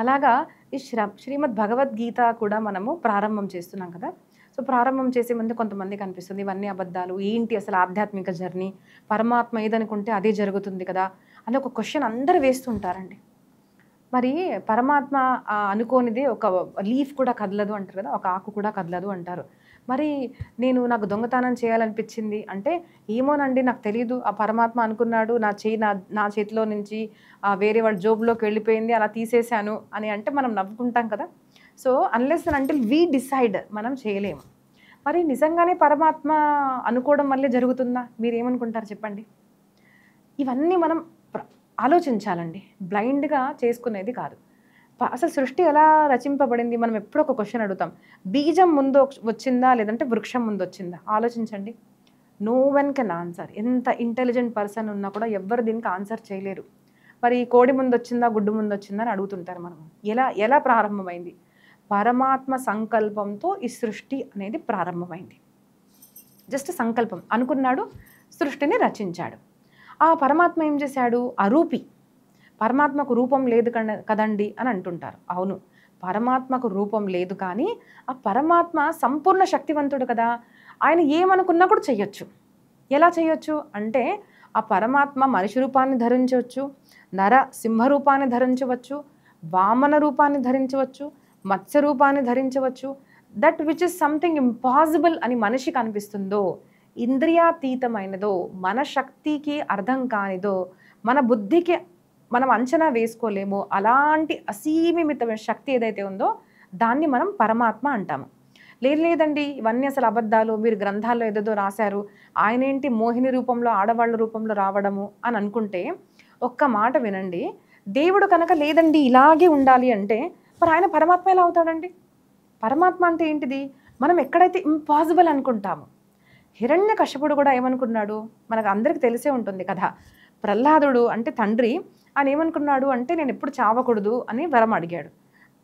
అలాగా ఈ శ్రీమద్ భగవద్గీత కూడా మనము ప్రారంభం చేస్తున్నాం కదా. సో ప్రారంభం చేసే ముందు కొంతమందికి అనిపిస్తుంది ఇవన్నీ అబద్ధాలు, ఏంటి అసలు ఆధ్యాత్మిక జర్నీ, పరమాత్మ ఏదనుకుంటే అదే జరుగుతుంది కదా అని ఒక క్వశ్చన్ అందరూ వేస్తుంటారండి. మరి పరమాత్మ అనుకోనిదే ఒక లీఫ్ కూడా కదలదు అంటారు కదా, ఒక ఆకు కూడా కదలదు అంటారు. మరి నాకు దొంగతనం చేయాలనిపించింది అంటే, ఏమోనండి నాకు తెలీదు. ఆ పరమాత్మ అనుకున్నాడు, నా చేతిలో నుంచి వేరే వాళ్ళ జోబులోకి వెళ్ళిపోయింది, అలా తీసేశాను అని అంటే మనం నవ్వుకుంటాం కదా. So unless and until we decide మనం చేయలేము. మరి నిజంగానే పరమాత్మ అనుకోవడం వల్లే జరుగుతుందా? మీరేమనుకుంటారు చెప్పండి? ఇవన్నీ మనం ఆలోచించాలండి. బ్లైండ్‌గా చేసుకునేది కాదు. అసలు సృష్టి ఎలా రచింపబడింది? మనం ఎప్పుడూ ఒక క్వెషన్ అడుగుతాం. బీజం ముందు వచ్చిందా? లేదంటే వృక్షం ముందొచ్చిందా? ఆలోచించండి. No one can answer. ఎంత ఇంటెలిజెంట్ పర్సన్ ఉన్నా కూడా ఎవ్వరు దీనికి ఆన్సర్ చేయలేరు. మరి కోడి ముందొచ్చిందా? గుడ్డు ముందొచ్చిందా? అని అడుగుతుంటారు మనం. ఎలా ప్రారంభమైంది? పరమాత్మ సంకల్పంతో ఈ సృష్టి అనేది ప్రారంభమైంది. జస్ట్ సంకల్పం. అనుకున్నాడు, సృష్టిని రచించాడు. ఆ పరమాత్మ ఏం చేశాడు? అరూపి. పరమాత్మకు రూపం లేదు కదండి అని అంటుంటారు. అవును, పరమాత్మకు రూపం లేదు, కానీ ఆ పరమాత్మ సంపూర్ణ శక్తివంతుడు కదా. ఆయన ఏమనుకున్నా కూడా చెయ్యొచ్చు. ఎలా చేయొచ్చు అంటే, ఆ పరమాత్మ మనిషి రూపాన్ని ధరించవచ్చు, సింహ రూపాన్ని ధరించవచ్చు, వామన రూపాన్ని ధరించవచ్చు, మత్స్య రూపాన్ని ధరించవచ్చు. That which is something impossible అని మనిషికి అనిపిస్తుందో, ఇంద్రియాతీతమైనదో, మన శక్తికి అర్థం కానిదో, మన బుద్ధికి మనం అంచనా వేసుకోలేమో అలాంటి అసీమితమైన శక్తి ఏదైతే ఉందో దాన్ని మనం పరమాత్మ అంటాము. లేదండి ఇవన్నీ అసలు అబద్ధాలు, మీరు గ్రంథాల్లో ఏదేదో రాశారు, ఆయనేంటి మోహిని రూపంలో ఆడవాళ్ళ రూపంలో రావడము అని అనుకుంటే ఒక్క మాట వినండి. దేవుడు కనుక లేదండి ఇలాగే ఉండాలి అంటే మరి ఆయన పరమాత్మ ఎలా అవుతాడండి? పరమాత్మ అంటే ఏంటిది? మనం ఎక్కడైతే ఇంపాసిబుల్ అనుకుంటాము. హిరణ్యకశిపుడు కూడా ఏమనుకున్నాడు? మనకు అందరికి తెలిసే ఉంటుంది కదా. ప్రహ్లాదుడు అంటే తండ్రి, ఆయన ఏమనుకున్నాడు అంటే నేను ఎప్పుడు చావకూడదు అని వరం అడిగాడు.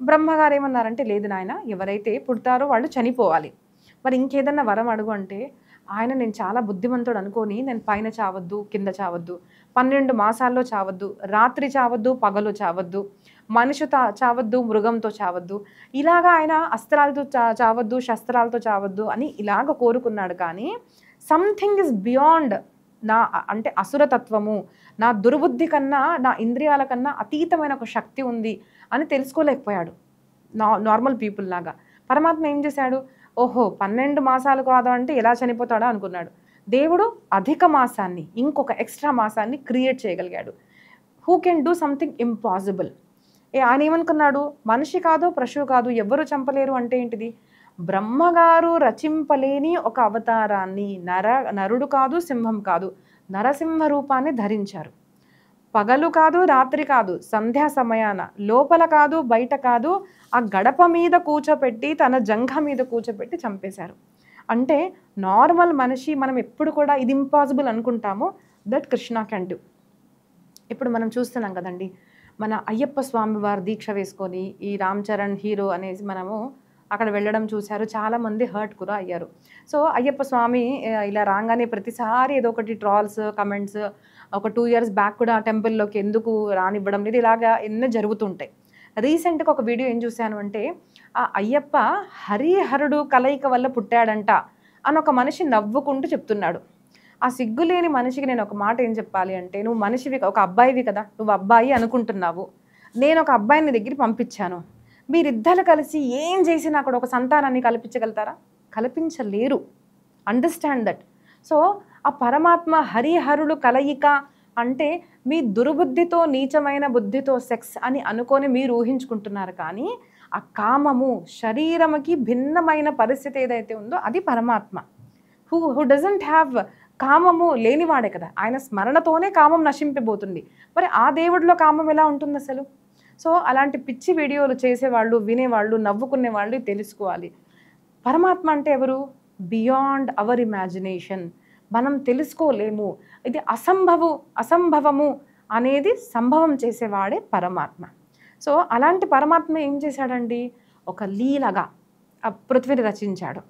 బ్రహ్మగారు ఏమన్నారంటే లేదు నాయన, ఎవరైతే పుడతారో వాళ్ళు చనిపోవాలి, మరి ఇంకేదన్నా వరం అడుగు అంటే ఆయన నేను చాలా బుద్ధిమంతుడు అనుకొని నేను పైన చావద్దు, కింద చావద్దు, 12 మాసాల్లో చావద్దు, రాత్రి చావద్దు, పగలు చావద్దు, మనిషితో చావద్దు, మృగంతో చావద్దు, ఇలాగా ఆయన అస్త్రాలతో చావద్దు, శస్త్రాలతో చావద్దు అని ఇలాగ కోరుకున్నాడు. కానీ సంథింగ్ ఇస్ బియాండ్ నా అంటే అసురతత్వము, నా దుర్బుద్ధి కన్నా, నా ఇంద్రియాల కన్నా అతీతమైన ఒక శక్తి ఉంది అని తెలుసుకోలేకపోయాడు నార్మల్ పీపుల్ లాగా. పరమాత్మ ఏం చేశాడు? ఓహో 12 మాసాలు కాదు అంటే ఎలా చనిపోతాడో అనుకున్నాడు. దేవుడు అధిక మాసాన్ని, ఇంకొక ఎక్స్ట్రా మాసాన్ని క్రియేట్ చేయగలిగాడు. Who can do something impossible. ఆయన ఏమనుకున్నాడు? మనిషి కాదు, పశువు కాదు, ఎవ్వరు చంపలేరు అంటే ఏంటిది? బ్రహ్మగారు రచింపలేని ఒక అవతారాన్ని, నరుడు కాదు, సింహం కాదు, నరసింహ రూపాన్ని ధరించారు. పగలు కాదు, రాత్రి కాదు, సంధ్యా సమయాన, లోపల కాదు, బయట కాదు, ఆ గడప మీద కూర్చోపెట్టి, తన జంఘ మీద కూర్చోపెట్టి చంపేశారు. అంటే నార్మల్ మనిషి మనం ఎప్పుడు కూడా ఇది ఇంపాసిబుల్ అనుకుంటామో దట్ కృష్ణ క్యాన్ డూ. ఇప్పుడు మనం చూస్తున్నాం కదండి, మన అయ్యప్ప స్వామి వారు దీక్ష వేసుకొని ఈ రామ్ చరణ్ హీరో అనేసి మనము అక్కడ వెళ్ళడం చూశారు. చాలామంది హర్ట్ కూడా అయ్యారు. సో అయ్యప్ప స్వామి ఇలా రాగానే ప్రతిసారి ఏదో ఒకటి ట్రాల్స్, కమెంట్స్, ఒక 2 years బ్యాక్ కూడా టెంపుల్లోకి ఎందుకు రానివ్వడం లేదు, ఇలాగా ఎన్నో జరుగుతుంటాయి. రీసెంట్గా ఒక వీడియో ఏం చూశాను అంటే, ఆ అయ్యప్ప హరిహరుడు కలయిక వల్ల పుట్టాడంట అని ఒక మనిషి నవ్వుకుంటూ చెప్తున్నాడు. ఆ సిగ్గులేని మనిషికి నేను ఒక మాట ఏం చెప్పాలి అంటే, నువ్వు మనిషివి, ఒక అబ్బాయివి కదా, నువ్వు అబ్బాయి అనుకుంటున్నావు, నేను ఒక అబ్బాయిని దగ్గరికి పంపించాను, మీరిద్దరు కలిసి ఏం చేసినా కూడా ఒక సంతానాన్ని కల్పించగలుగుతారా? కల్పించలేరు. Understand that. సో ఆ పరమాత్మ హరిహరుడు కలయిక అంటే మీ దుర్బుద్ధితో, నీచమైన బుద్ధితో సెక్స్ అని అనుకొని మీరు ఊహించుకుంటున్నారు. కానీ ఆ కామము, శరీరముకి భిన్నమైన పరిస్థితి ఏదైతే ఉందో అది పరమాత్మ. హూ డజంట్ హ్యావ్, కామము లేనివాడే కదా. ఆయన స్మరణతోనే కామం నశింపిపోతుంది. మరి ఆ దేవుడిలో కామం ఎలా ఉంటుంది అసలు? సో అలాంటి పిచ్చి వీడియోలు చేసేవాళ్ళు, వినేవాళ్ళు, నవ్వుకునేవాళ్ళు తెలుసుకోవాలి. పరమాత్మ అంటే ఎవరు? Beyond our imagination. మనం తెలుసుకోలేము. ఇది అసంభవము అనేది సంభవం చేసేవాడే పరమాత్మ. సో అలాంటి పరమాత్మ ఏం చేశాడండి? ఒక లీలగా పృథ్వీని రచించాడు.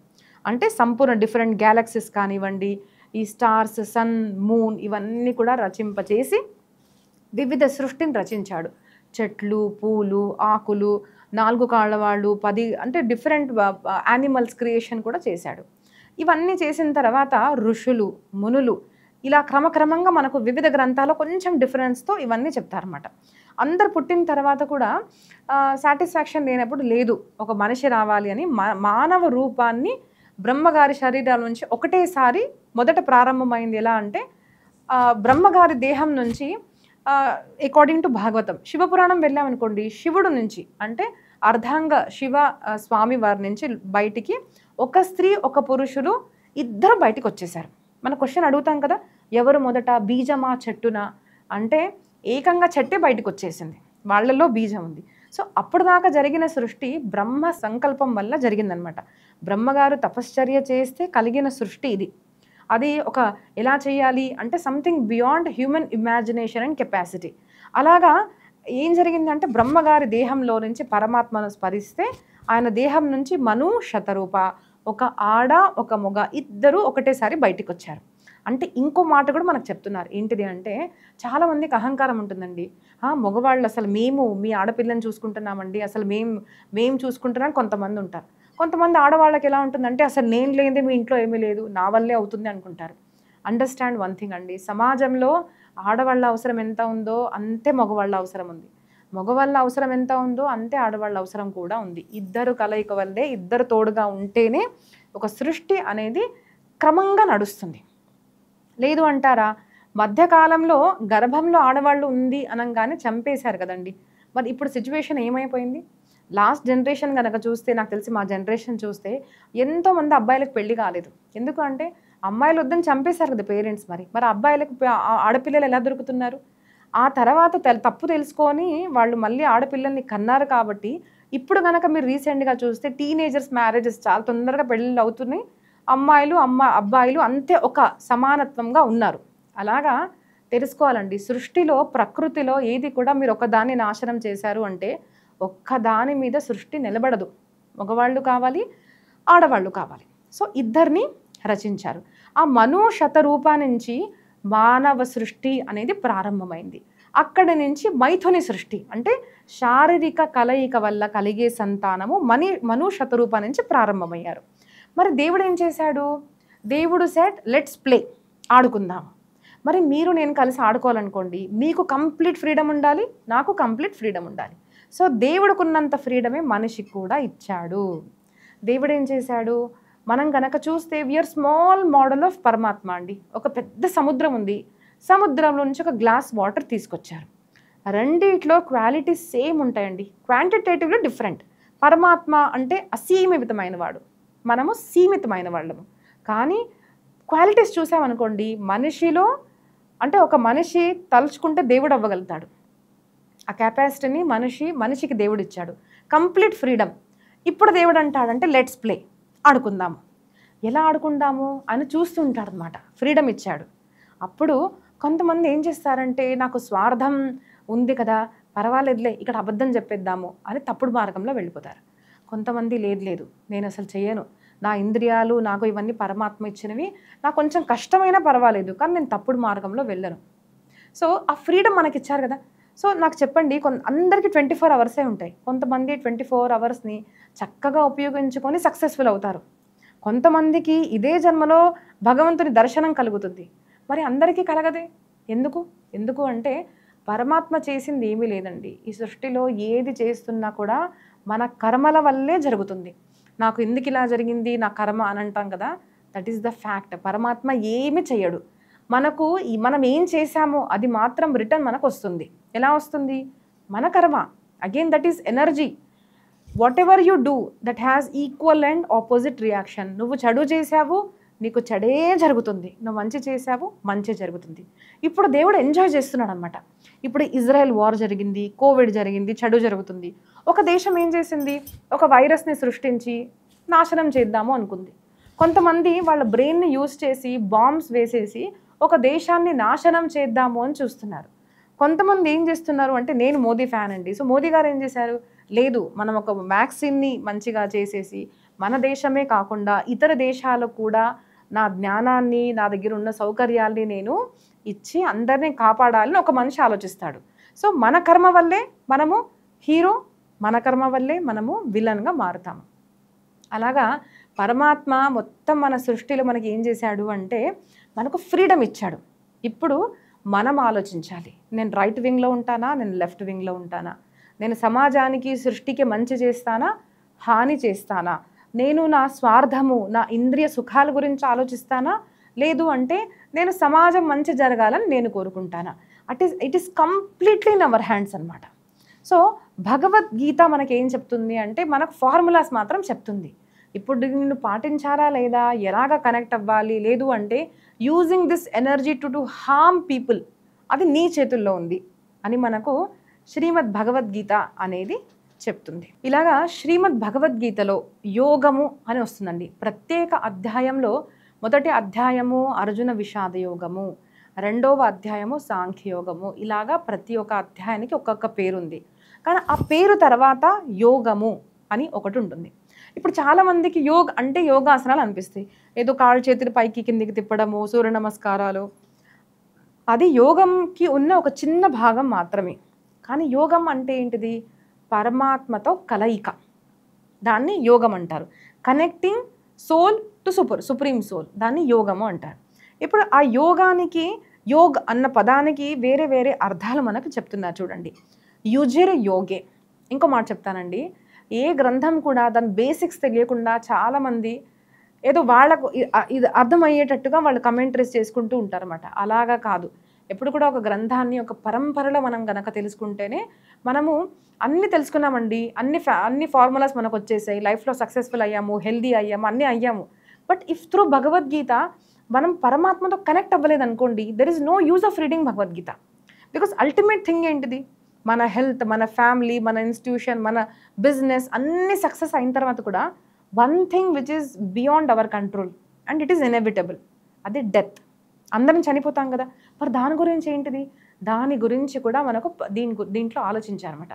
అంటే సంపూర్ణ డిఫరెంట్ గ్యాలక్సీస్ కానివ్వండి, ఈ స్టార్స్, సన్, మూన్ ఇవన్నీ కూడా రచింపచేసి వివిధ సృష్టిని రచించాడు. చెట్లు, పూలు, ఆకులు, 4 కాళ్ళ వాళ్ళు, 10 అంటే డిఫరెంట్ యానిమల్స్ క్రియేషన్ కూడా చేశాడు. ఇవన్నీ చేసిన తర్వాత ఋషులు, మునులు ఇలా క్రమక్రమంగా మనకు వివిధ గ్రంథాల్లో కొంచెం డిఫరెన్స్తో ఇవన్నీ చెప్తారన్నమాట. అందరు పుట్టిన తర్వాత కూడా సాటిస్ఫాక్షన్ లేనప్పుడు లేదు, ఒక మనిషి రావాలి అని మానవ రూపాన్ని బ్రహ్మగారి శరీరాల నుంచి ఒకటేసారి మొదట ప్రారంభమైంది. ఎలా అంటే బ్రహ్మగారి దేహం నుంచి అకార్డింగ్ టు భాగవతం, శివపురాణం వెళ్ళామనుకోండి, శివుడు నుంచి అంటే అర్ధాంగ శివ స్వామి వారి నుంచి బయటికి ఒక స్త్రీ ఒక పురుషులు ఇద్దరు బయటికి వచ్చేసారు. మన క్వశ్చన్ అడుగుతాం కదా, ఎవరు మొదట, బీజమా చెట్టునా అంటే ఏకంగా చెట్టే బయటకు వచ్చేసింది, వాళ్ళలో బీజం ఉంది. సో అప్పుడు దాకా జరిగిన సృష్టి బ్రహ్మ సంకల్పం వల్ల జరిగిందనమాట. బ్రహ్మగారు తపశ్చర్య చేస్తే కలిగిన సృష్టి ఇది. అది ఒక ఎలా చేయాలి అంటే something beyond human imagination and capacity. అలాగా ఏం జరిగిందంటే బ్రహ్మగారి దేహంలో నుంచి పరమాత్మను స్మరిస్తే ఆయన దేహం నుంచి మను శతరూప, ఒక ఆడ ఒక మొగ ఇద్దరు ఒకటేసారి బయటికి వచ్చారు. అంటే ఇంకో మాట కూడా మనకు చెప్తున్నారు. ఏంటిది అంటే చాలామందికి అహంకారం ఉంటుందండి. మగవాళ్ళు అసలు మేము మీ ఆడపిల్లని చూసుకుంటున్నామండి, అసలు మేము చూసుకుంటున్నాం కొంతమంది ఉంటారు. కొంతమంది ఆడవాళ్ళకి ఎలా ఉంటుందంటే అసలు నేను లేనిదే మీ ఇంట్లో ఏమీ లేదు, నా వల్లే అవుతుంది అనుకుంటారు. అండర్స్టాండ్ వన్ థింగ్ అండి, సమాజంలో ఆడవాళ్ళ అవసరం ఎంత ఉందో అంతే మగవాళ్ళ అవసరం ఉంది, మగవాళ్ళ అవసరం ఎంత ఉందో అంతే ఆడవాళ్ళ అవసరం కూడా ఉంది. ఇద్దరు కలయిక వల్లే, ఇద్దరు తోడుగా ఉంటేనే ఒక సృష్టి అనేది క్రమంగా నడుస్తుంది. లేదు అంటారా, మధ్యకాలంలో గర్భంలో ఆడవాళ్ళు ఉంది అనగానే చంపేశారు కదండి. మరి ఇప్పుడు సిచ్యువేషన్ ఏమైపోయింది? లాస్ట్ జనరేషన్ కనుక చూస్తే, నాకు తెలిసి మా జనరేషన్ చూస్తే ఎంతోమంది అబ్బాయిలకు పెళ్లి కాలేదు. ఎందుకు అంటే అమ్మాయిలు వద్దని చంపేశారు కదా పేరెంట్స్. మరి అబ్బాయిలకు ఆడపిల్లలు ఎలా దొరుకుతున్నారు? ఆ తర్వాత తప్పు తెలుసుకొని వాళ్ళు మళ్ళీ ఆడపిల్లల్ని కన్నారు. కాబట్టి ఇప్పుడు కనుక మీరు రీసెంట్గా చూస్తే టీనేజర్స్ మ్యారేజెస్ చాలా తొందరగా పెళ్ళిళ్ళు అవుతున్నాయి. అబ్బాయిలు అంతే ఒక సమానత్వంగా ఉన్నారు. అలాగా తెలుసుకోవాలండి, సృష్టిలో ప్రకృతిలో ఏది కూడా మీరు ఒకదాన్ని నాశనం చేశారు అంటే ఒక్కదాని మీద సృష్టి నిలబడదు. మగవాళ్ళు కావాలి, ఆడవాళ్ళు కావాలి. సో ఇద్దరిని రచించారు. ఆ మను శతరూప నుంచి మానవ సృష్టి అనేది ప్రారంభమైంది. అక్కడి నుంచి మైథుని సృష్టి అంటే శారీరక కలయిక వల్ల కలిగే సంతానము మను శతరూప నుంచి ప్రారంభమయ్యారు. మరి దేవుడు ఏం చేశాడు? దేవుడు సెట్ లెట్స్ ప్లే, ఆడుకుందాం. మరి మీరు నేను కలిసి ఆడుకోవాలనుకోండి, మీకు కంప్లీట్ ఫ్రీడమ్ ఉండాలి, నాకు కంప్లీట్ ఫ్రీడమ్ ఉండాలి. సో దేవుడుకున్నంత ఫ్రీడమే మనిషికి కూడా ఇచ్చాడు. దేవుడు ఏం చేశాడు? మనం కనుక చూస్తే వీఆర్ స్మాల్ మోడల్ ఆఫ్ పరమాత్మ అండి. ఒక పెద్ద సముద్రం ఉంది, సముద్రంలో నుంచి ఒక గ్లాస్ వాటర్ తీసుకొచ్చారు. రెండిట్లో క్వాలిటీ సేమ్ ఉంటాయండి, క్వాంటిటేటివ్లో డిఫరెంట్. పరమాత్మ అంటే అసీమితమైన వాడు, మనము సీమితమైన వాళ్ళము. కానీ క్వాలిటీస్ చూసామనుకోండి, మనిషిలో అంటే ఒక మనిషి తలుచుకుంటే దేవుడు అవ్వగలుగుతాడు. ఆ కెపాసిటీని మనిషికి దేవుడు ఇచ్చాడు, కంప్లీట్ ఫ్రీడమ్. ఇప్పుడు దేవుడు అంటాడంటే లెట్స్ ప్లే, ఆడుకుందాము. ఎలా ఆడుకుందాము అని చూస్తూ ఉంటాడు అనమాట, ఫ్రీడమ్ ఇచ్చాడు. అప్పుడు కొంతమంది ఏం చేస్తారంటే నాకు స్వార్థం ఉంది కదా, పర్వాలేదులే ఇక్కడ అబద్ధం చెప్పేద్దాము అని తప్పుడు మార్గంలో వెళ్ళిపోతారు. కొంతమంది లేదు నేను అసలు చెయ్యను, నా ఇంద్రియాలు నాకు ఇవన్నీ పరమాత్మ ఇచ్చినవి, నాకు కొంచెం కష్టమైనా పర్వాలేదు కానీ నేను తప్పుడు మార్గంలో వెళ్ళను. సో ఆ ఫ్రీడమ్ మనకి ఇచ్చారు కదా. సో నాకు చెప్పండి, అందరికీ 24 అవర్సే ఉంటాయి. కొంతమంది 24 అవర్స్ని చక్కగా ఉపయోగించుకొని సక్సెస్ఫుల్ అవుతారు. కొంతమందికి ఇదే జన్మలో భగవంతుని దర్శనం కలుగుతుంది, మరి అందరికీ కలగదే. ఎందుకు అంటే పరమాత్మ చేసింది ఏమీ లేదండి. ఈ సృష్టిలో ఏది చేస్తున్నా కూడా మన కర్మల వల్లే జరుగుతుంది. నాకు ఎందుకు ఇలా జరిగింది, నా కర్మ అని అంటాం కదా, దట్ ఈస్ ద ఫ్యాక్ట్. పరమాత్మ ఏమి చేయడు. మనం ఏం చేశామో అది మాత్రం రిటర్న్ మనకు వస్తుంది. ఎలా వస్తుంది? మన కర్మ. Again that is energy. What ever you do that has equal and opposite reaction. నువ్వు చెడు చేసావు, నీకు చెడే జరుగుతుంది. నువ్వు మంచి చేసావు, మంచి జరుగుతుంది. ఇప్పుడు దేవుడు ఎంజాయ్ చేస్తున్నాడు అనమాట. ఇప్పుడు ఇజ్రాయెల్ వార్ జరిగింది, కోవిడ్ జరిగింది, చెడు జరుగుతుంది. ఒక దేశం ఏం చేసింది? ఒక వైరస్ని సృష్టించి నాశనం చేద్దాము అనుకుంది. కొంతమంది వాళ్ళ బ్రెయిన్ని యూజ్ చేసి బాంబ్స్ వేసేసి ఒక దేశాన్ని నాశనం చేద్దాము అని చూస్తున్నారు. కొంతమంది ఏం చేస్తున్నారు అంటే, నేను మోదీ ఫ్యాన్ అండి, సో మోదీ గారు ఏం చేశారు, లేదు మనం ఒక వ్యాక్సిన్ని మంచిగా చేసేసి మన దేశమే కాకుండా ఇతర దేశాలకు కూడా నా జ్ఞానాన్ని, నా దగ్గర ఉన్న సౌకర్యాల్ని నేను ఇచ్చి అందరినీ కాపాడాలని ఒక మనిషి ఆలోచిస్తాడు. సో మన కర్మ వల్లే మనము హీరో, మన కర్మ వల్లే మనము విలన్గా మారుతాము. అలాగా పరమాత్మ మొత్తం మన సృష్టిలో మనకి ఏం చేశాడు అంటే మనకు ఫ్రీడమ్ ఇచ్చాడు. ఇప్పుడు మనం ఆలోచించాలి, నేను రైట్ వింగ్లో ఉంటానా, నేను లెఫ్ట్ వింగ్లో ఉంటానా, నేను సమాజానికి సృష్టికి మంచి చేస్తానా, హాని చేస్తానా, నేను నా స్వార్థము, నా ఇంద్రియ సుఖాల గురించి ఆలోచిస్తానా, లేదు అంటే నేను సమాజం మంచి జరగాలని నేను కోరుకుంటానా. It is completely in our hands అనమాట. సో భగవద్గీత మనకేం చెప్తుంది అంటే మనకు ఫార్ములాస్ మాత్రం చెప్తుంది. ఇప్పుడు నిన్ను పాటించారా లేదా, ఎలాగ కనెక్ట్ అవ్వాలి, లేదు అంటే using this energy to harm people, అది నీ చేతుల్లో ఉంది అని మనకు శ్రీమద్ భగవద్గీత అనేది చెప్తుంది. ఇలాగా శ్రీమద్ భగవద్గీతలో యోగము అని వస్తుందండి. ప్రత్యేక అధ్యాయంలో మొదటి అధ్యాయము అర్జున విషాద యోగము, రెండవ అధ్యాయము సాంఖ్యయోగము, ఇలాగా ప్రతి ఒక్క అధ్యాయానికి ఒక్కొక్క పేరు ఉంది. కానీ ఆ పేరు తర్వాత యోగము అని ఒకటి ఉంటుంది. ఇప్పుడు చాలామందికి యోగ అంటే యోగాసనాలు అనిపిస్తాయి. ఏదో కాళ్ళు చేతులు పైకి కిందికి తిప్పడము, సూర్య నమస్కారాలు, అది యోగంకి ఉన్న ఒక చిన్న భాగం మాత్రమే. కానీ యోగం అంటే ఏంటిది? పరమాత్మతో కలయిక, దాన్ని యోగం అంటారు. Connecting soul to supreme soul, దాన్ని యోగము అంటారు. ఇప్పుడు ఆ యోగానికి, యోగ్ అన్న పదానికి వేరే వేరే అర్థాలు మనకు చెప్తున్నారు చూడండి. యుజిర్ యోగే, ఇంకో మాట చెప్తానండి, ఏ గ్రంథం కూడా దాని బేసిక్స్ తెలియకుండా చాలామంది ఏదో వాళ్ళకు ఇది అర్థమయ్యేటట్టుగా వాళ్ళు కమెంటరీస్ చేసుకుంటూ ఉంటారన్నమాట. అలాగా కాదు. ఎప్పుడు కూడా ఒక గ్రంథాన్ని ఒక పరంపరలో మనం గనక తెలుసుకుంటేనే మనము అన్నీ తెలుసుకున్నామండి, అన్ని ఫార్ములాస్ మనకు వచ్చేసాయి, లైఫ్లో సక్సెస్ఫుల్ అయ్యాము, హెల్దీ అయ్యాము, అన్నీ అయ్యాము. బట్ ఇఫ్ త్రూ భగవద్గీత మనం పరమాత్మతో కనెక్ట్ అవ్వలేదు అనుకోండి, there is no use of reading Bhagavad Gita. Because ultimate thing ఏంటిది? మన హెల్త్, మన ఫ్యామిలీ, మన ఇన్స్టిట్యూషన్, మన బిజినెస్ అన్నీ సక్సెస్ అయిన తర్వాత కూడా one thing which is beyond our control and it is inevitable, అది డెత్. అందరం చనిపోతాం కదా, మరి దాని గురించి ఏంటిది? దాని గురించి కూడా మనకు దీంట్లో ఆలోచించారన్నమాట.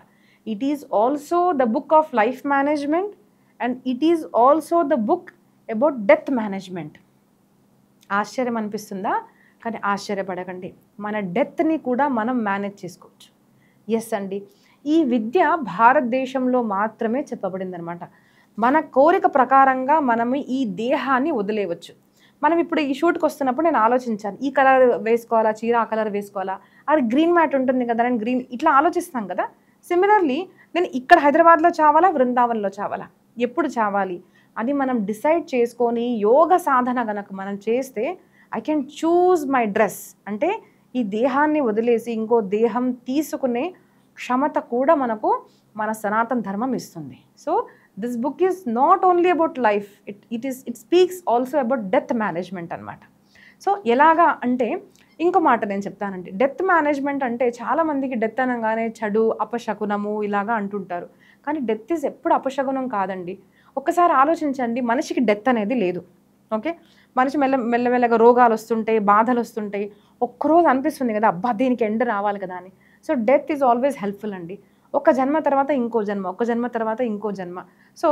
It is also the book of life management and it is also the book about death management. ఆశ్చర్యం అనిపిస్తుందా? కానీ ఆశ్చర్యపడకండి, మన డెత్ని కూడా మనం మేనేజ్ చేసుకోవచ్చు. ఎస్ అండి, ఈ విద్య భారతదేశంలో మాత్రమే చెప్పబడింది అనమాట. మన కోరిక ప్రకారంగా మనము ఈ దేహాన్ని వదిలేయవచ్చు. మనం ఇప్పుడు ఈ షూట్కి వస్తున్నప్పుడు నేను ఆలోచించాను, ఈ కలర్ వేసుకోవాలా, చీర ఆ కలర్ వేసుకోవాలా, అది గ్రీన్ మ్యాట్ ఉంటుంది కదా, నేను గ్రీన్, ఇట్లా ఆలోచిస్తాం కదా. సిమిలర్లీ నేను ఇక్కడ హైదరాబాద్లో చావాలా, బృందావన్లో చావాలా, ఎప్పుడు చావాలి అని మనం డిసైడ్ చేసుకొని యోగ సాధన గనక మనం చేస్తే I can choose my dress, అంటే ఈ దేహాన్ని వదిలేసి ఇంకో దేహం తీసుకునే క్షమత కూడా మనకు మన సనాతన ధర్మం ఇస్తుంది. So this book is not only about life, it speaks also about death management అనమాట. సో ఎలాగా అంటే ఇంకో మాట నేను చెప్తానండి. డెత్ మేనేజ్మెంట్ అంటే చాలామందికి డెత్ అనగానే చెడు, అపశకునము ఇలాగా అంటుంటారు. కానీ డెత్ ఈజ్ ఎప్పుడు అపశకునం కాదండి. ఒక్కసారి ఆలోచించండి, మనిషికి డెత్ అనేది లేదు. ఓకే, మనిషి మెల్లమెల్లగా రోగాలు వస్తుంటాయి, బాధలు వస్తుంటాయి, ఒక్కరోజు అనిపిస్తుంది కదా, అబ్బా దీనికి ఎండ్ రావాలి కదా అని. So death is always helpful అండి. ఒక జన్మ తర్వాత ఇంకో జన్మ, ఒక జన్మ తర్వాత ఇంకో జన్మ. సో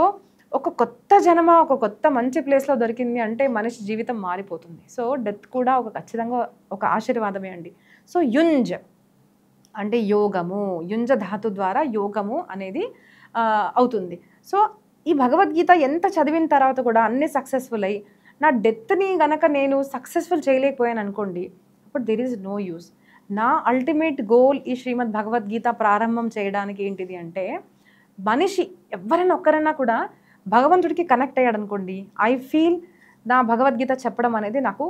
ఒక కొత్త జన్మ ఒక కొత్త మంచి ప్లేస్లో దొరికింది అంటే మనిషి జీవితం మారిపోతుంది. సో డెత్ కూడా ఖచ్చితంగా ఒక ఆశీర్వాదమే అండి. సో యుంజ్ అంటే యోగము, యుంజ ధాతు ద్వారా యోగము అనేది అవుతుంది. సో ఈ భగవద్గీత ఎంత చదివిన తర్వాత కూడా అన్నీ సక్సెస్ఫుల్ అయ్యి నా డెత్ని గనక నేను సక్సెస్ఫుల్ చేయలేకపోయాను అనుకోండి, అప్పుడు దెర్ ఈజ్ నో యూస్. నా అల్టిమేట్ గోల్ ఈ శ్రీమద్ భగవద్గీత ప్రారంభం చేయడానికి ఏంటిది అంటే, మనిషి ఎవరైనా ఒక్కరైనా కూడా భగవంతుడికి కనెక్ట్ అయ్యాడు అనుకోండి, ఐ ఫీల్ నా భగవద్గీత చెప్పడం అనేది నాకు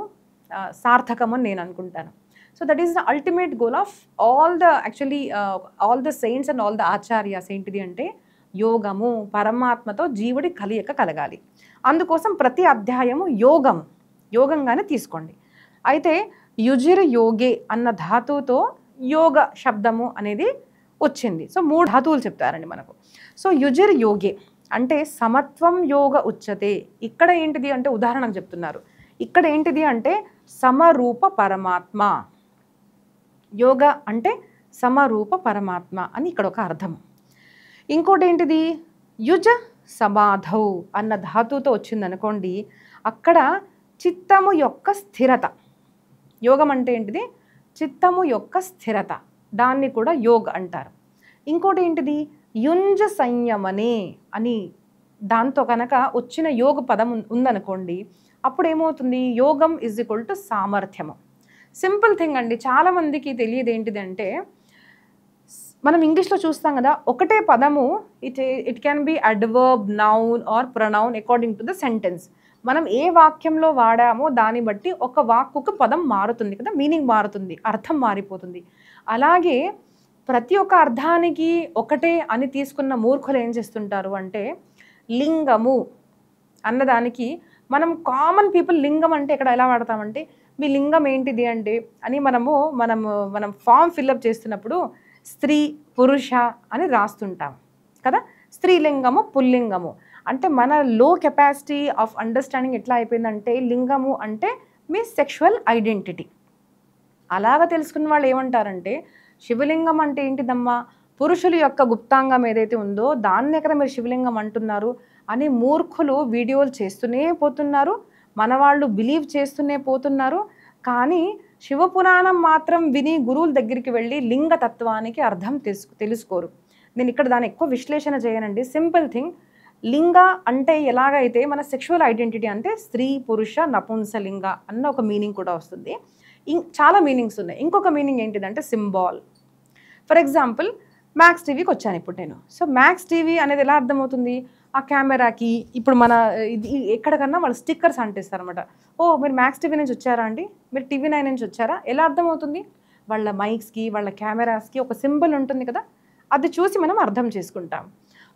సార్థకం అని నేను అనుకుంటాను. So that is the ultimate goal of all the saints and all the acharyas. ఏంటిది అంటే యోగము, పరమాత్మతో జీవుడి కలయిక కలగాలి. అందుకోసం ప్రతి అధ్యాయము యోగంగానే తీసుకోండి. అయితే యుజిర్ యోగే అన్న ధాతువుతో యోగ శబ్దము అనేది వచ్చింది. సో 3 ధాతువులు చెప్తారండి మనకు. సో యుజిర్ యోగే అంటే సమత్వం యోగ ఉచ్యతే. ఇక్కడ ఏంటిది అంటే ఉదాహరణకు చెప్తున్నారు. ఇక్కడ ఏంటిది అంటే సమరూప పరమాత్మ. యోగ అంటే సమరూప పరమాత్మ అని ఇక్కడ ఒక అర్థం. ఇంకోటి ఏంటిది, యుజ సమాధౌ అన్న ధాతువుతో వచ్చిందనుకోండి, అక్కడ చిత్తము యొక్క స్థిరత. యోగం అంటే ఏంటిది? చిత్తము యొక్క స్థిరత, దాన్ని కూడా యోగ్ అంటారు. ఇంకోటి ఏంటిది? యుంజ సంయమనే అని దాంతో కనుక వచ్చిన యోగ పదం ఉందనుకోండి, అప్పుడు ఏమవుతుంది? యోగం ఈజ్ ఈక్వల్ టు సామర్థ్యము. సింపుల్ థింగ్ అండి. చాలామందికి తెలియదు ఏంటిదంటే, మనం ఇంగ్లీష్లో చూస్తాం కదా, ఒకటే పదము it can be adverb, noun are pronoun according to the sentence. మనం ఏ వాక్యంలో వాడామో దాన్ని బట్టి ఒక వాక్కుకు పదం మారుతుంది కదా, మీనింగ్ మారుతుంది, అర్థం మారిపోతుంది. అలాగే ప్రతి ఒక్క అర్థానికి ఒకటే అని తీసుకున్న మూర్ఖులు ఏం చేస్తుంటారు అంటే, లింగము అన్నదానికి మనం కామన్ పీపుల్ లింగం అంటే ఇక్కడ ఎలా వాడతామంటే, మీ లింగం ఏంటిది అంటే అని మనం ఫామ్ ఫిల్అప్ చేస్తున్నప్పుడు స్త్రీ పురుష అని రాస్తుంటాం కదా. స్త్రీలింగము పుల్లింగము అంటే మన లో కెపాసిటీ ఆఫ్ అండర్స్టాండింగ్ ఎట్లా అయిపోయిందంటే, లింగము అంటే మీ సెక్షువల్ ఐడెంటిటీ. అలాగా తెలుసుకున్న వాళ్ళు ఏమంటారంటే, శివలింగం అంటే ఏంటిదమ్మా, పురుషుల యొక్క గుప్తాంగం ఏదైతే ఉందో దాన్ని ఎక్కడ మీరు శివలింగం అంటున్నారు అని మూర్ఖులు వీడియోలు చేస్తూనే పోతున్నారు, మన వాళ్ళు బిలీవ్ చేస్తూనే పోతున్నారు. కానీ శివపురాణం మాత్రం విని గురువుల దగ్గరికి వెళ్ళి లింగతత్వానికి అర్థం తెలుసుకోరు. నేను ఇక్కడ దాన్ని ఎక్కువ విశ్లేషణ చేయనండి. సింపుల్ థింగ్, లింగ అంటే ఎలాగైతే మన సెక్షువల్ ఐడెంటిటీ అంటే స్త్రీ పురుష నపుంసలింగ అన్న ఒక మీనింగ్ కూడా వస్తుంది. చాలా మీనింగ్స్ ఉన్నాయి. ఇంకొక మీనింగ్ ఏంటిదంటే సింబాల్. ఫర్ ఎగ్జాంపుల్, మ్యాక్స్ టీవీకి వచ్చాను ఇప్పుడు నేను. సో మ్యాక్స్ టీవీ అనేది ఎలా అర్థమవుతుంది? ఆ కెమెరాకి ఇప్పుడు మన ఎక్కడికన్నా వాళ్ళు స్టిక్కర్స్ అంటిస్తారు అనమాట. ఓ మీరు మ్యాక్స్ టీవీ నుంచి వచ్చారా అండి, మీరు TV9 నుంచి వచ్చారా, ఎలా అర్థమవుతుంది? వాళ్ళ మైక్స్కి వాళ్ళ కెమెరాస్కి ఒక సింబల్ ఉంటుంది కదా, అది చూసి మనం అర్థం చేసుకుంటాం.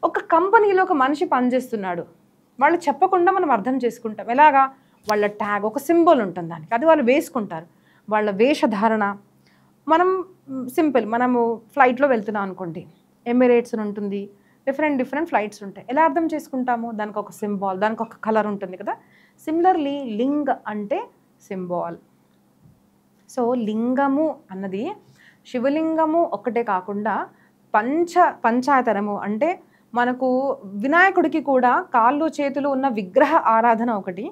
ఒక కంపెనీలో ఒక మనిషి పనిచేస్తున్నాడు, వాళ్ళు చెప్పకుండా మనం అర్థం చేసుకుంటాం. ఎలాగా? వాళ్ళ ట్యాగ్ ఒక సింబల్ ఉంటుంది దానికి, అది వాళ్ళు వేసుకుంటారు. వాళ్ళ వేషధారణ, మనము ఫ్లైట్లో వెళ్తున్నాం అనుకోండి, ఎమిరేట్స్ ఉంటుంది, డిఫరెంట్ ఫ్లైట్స్ ఉంటాయి. ఎలా అర్థం చేసుకుంటాము? దానికి ఒక సింబాల్, దానికి ఒక కలర్ ఉంటుంది కదా. సిమిలర్లీ లింగ అంటే సింబాల్. సో లింగము అన్నది శివలింగము ఒక్కటే కాకుండా పంచాయతనము అంటే మనకు వినాయకుడికి కూడా కాళ్ళు చేతులు ఉన్న విగ్రహ ఆరాధన ఒకటి.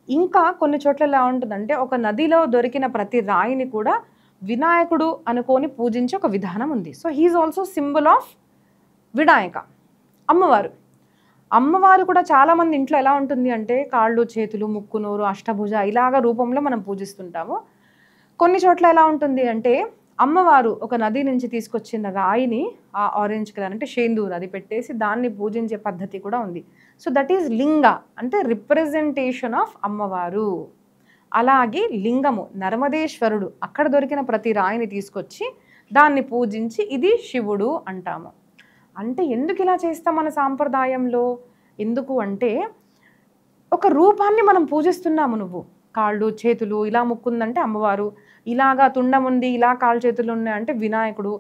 ఇంకా కొన్ని చోట్ల ఎలా ఉంటుందంటే, ఒక నదిలో దొరికిన ప్రతి రాయిని కూడా వినాయకుడు అనుకొని పూజించే ఒక విధానం ఉంది. So he is also symbol of Vinayaka. అమ్మవారు కూడా చాలామంది ఇంట్లో ఎలా ఉంటుంది అంటే, కాళ్ళు చేతులు ముక్కు నోరు అష్టభుజ ఇలాగ రూపంలో మనం పూజిస్తుంటాము. కొన్ని చోట్ల ఎలా ఉంటుంది అంటే, అమ్మవారు ఒక నది నుంచి తీసుకొచ్చిన రాయిని ఆ ఆరెంజ్ కలర్ అంటే షేందూర్ అది పెట్టేసి దాన్ని పూజించే పద్ధతి కూడా ఉంది. సో దట్ ఈజ్ లింగ అంటే రిప్రజెంటేషన్ ఆఫ్ అమ్మవారు. అలాగే లింగము నర్మదేశ్వరుడు, అక్కడ దొరికిన ప్రతి రాయిని తీసుకొచ్చి దాన్ని పూజించి ఇది శివుడు అంటాము. అంటే ఎందుకు ఇలా చేస్తాం మన సాంప్రదాయంలో? ఎందుకు అంటే, ఒక రూపాన్ని మనం పూజిస్తున్నాము. నువ్వు కాళ్ళు చేతులు ఇలా ముక్కుందంటే అమ్మవారు, ఇలాగా తుండం ఉంది, ఇలా కాళ్ళు చేతులు ఉన్నాయంటే వినాయకుడు,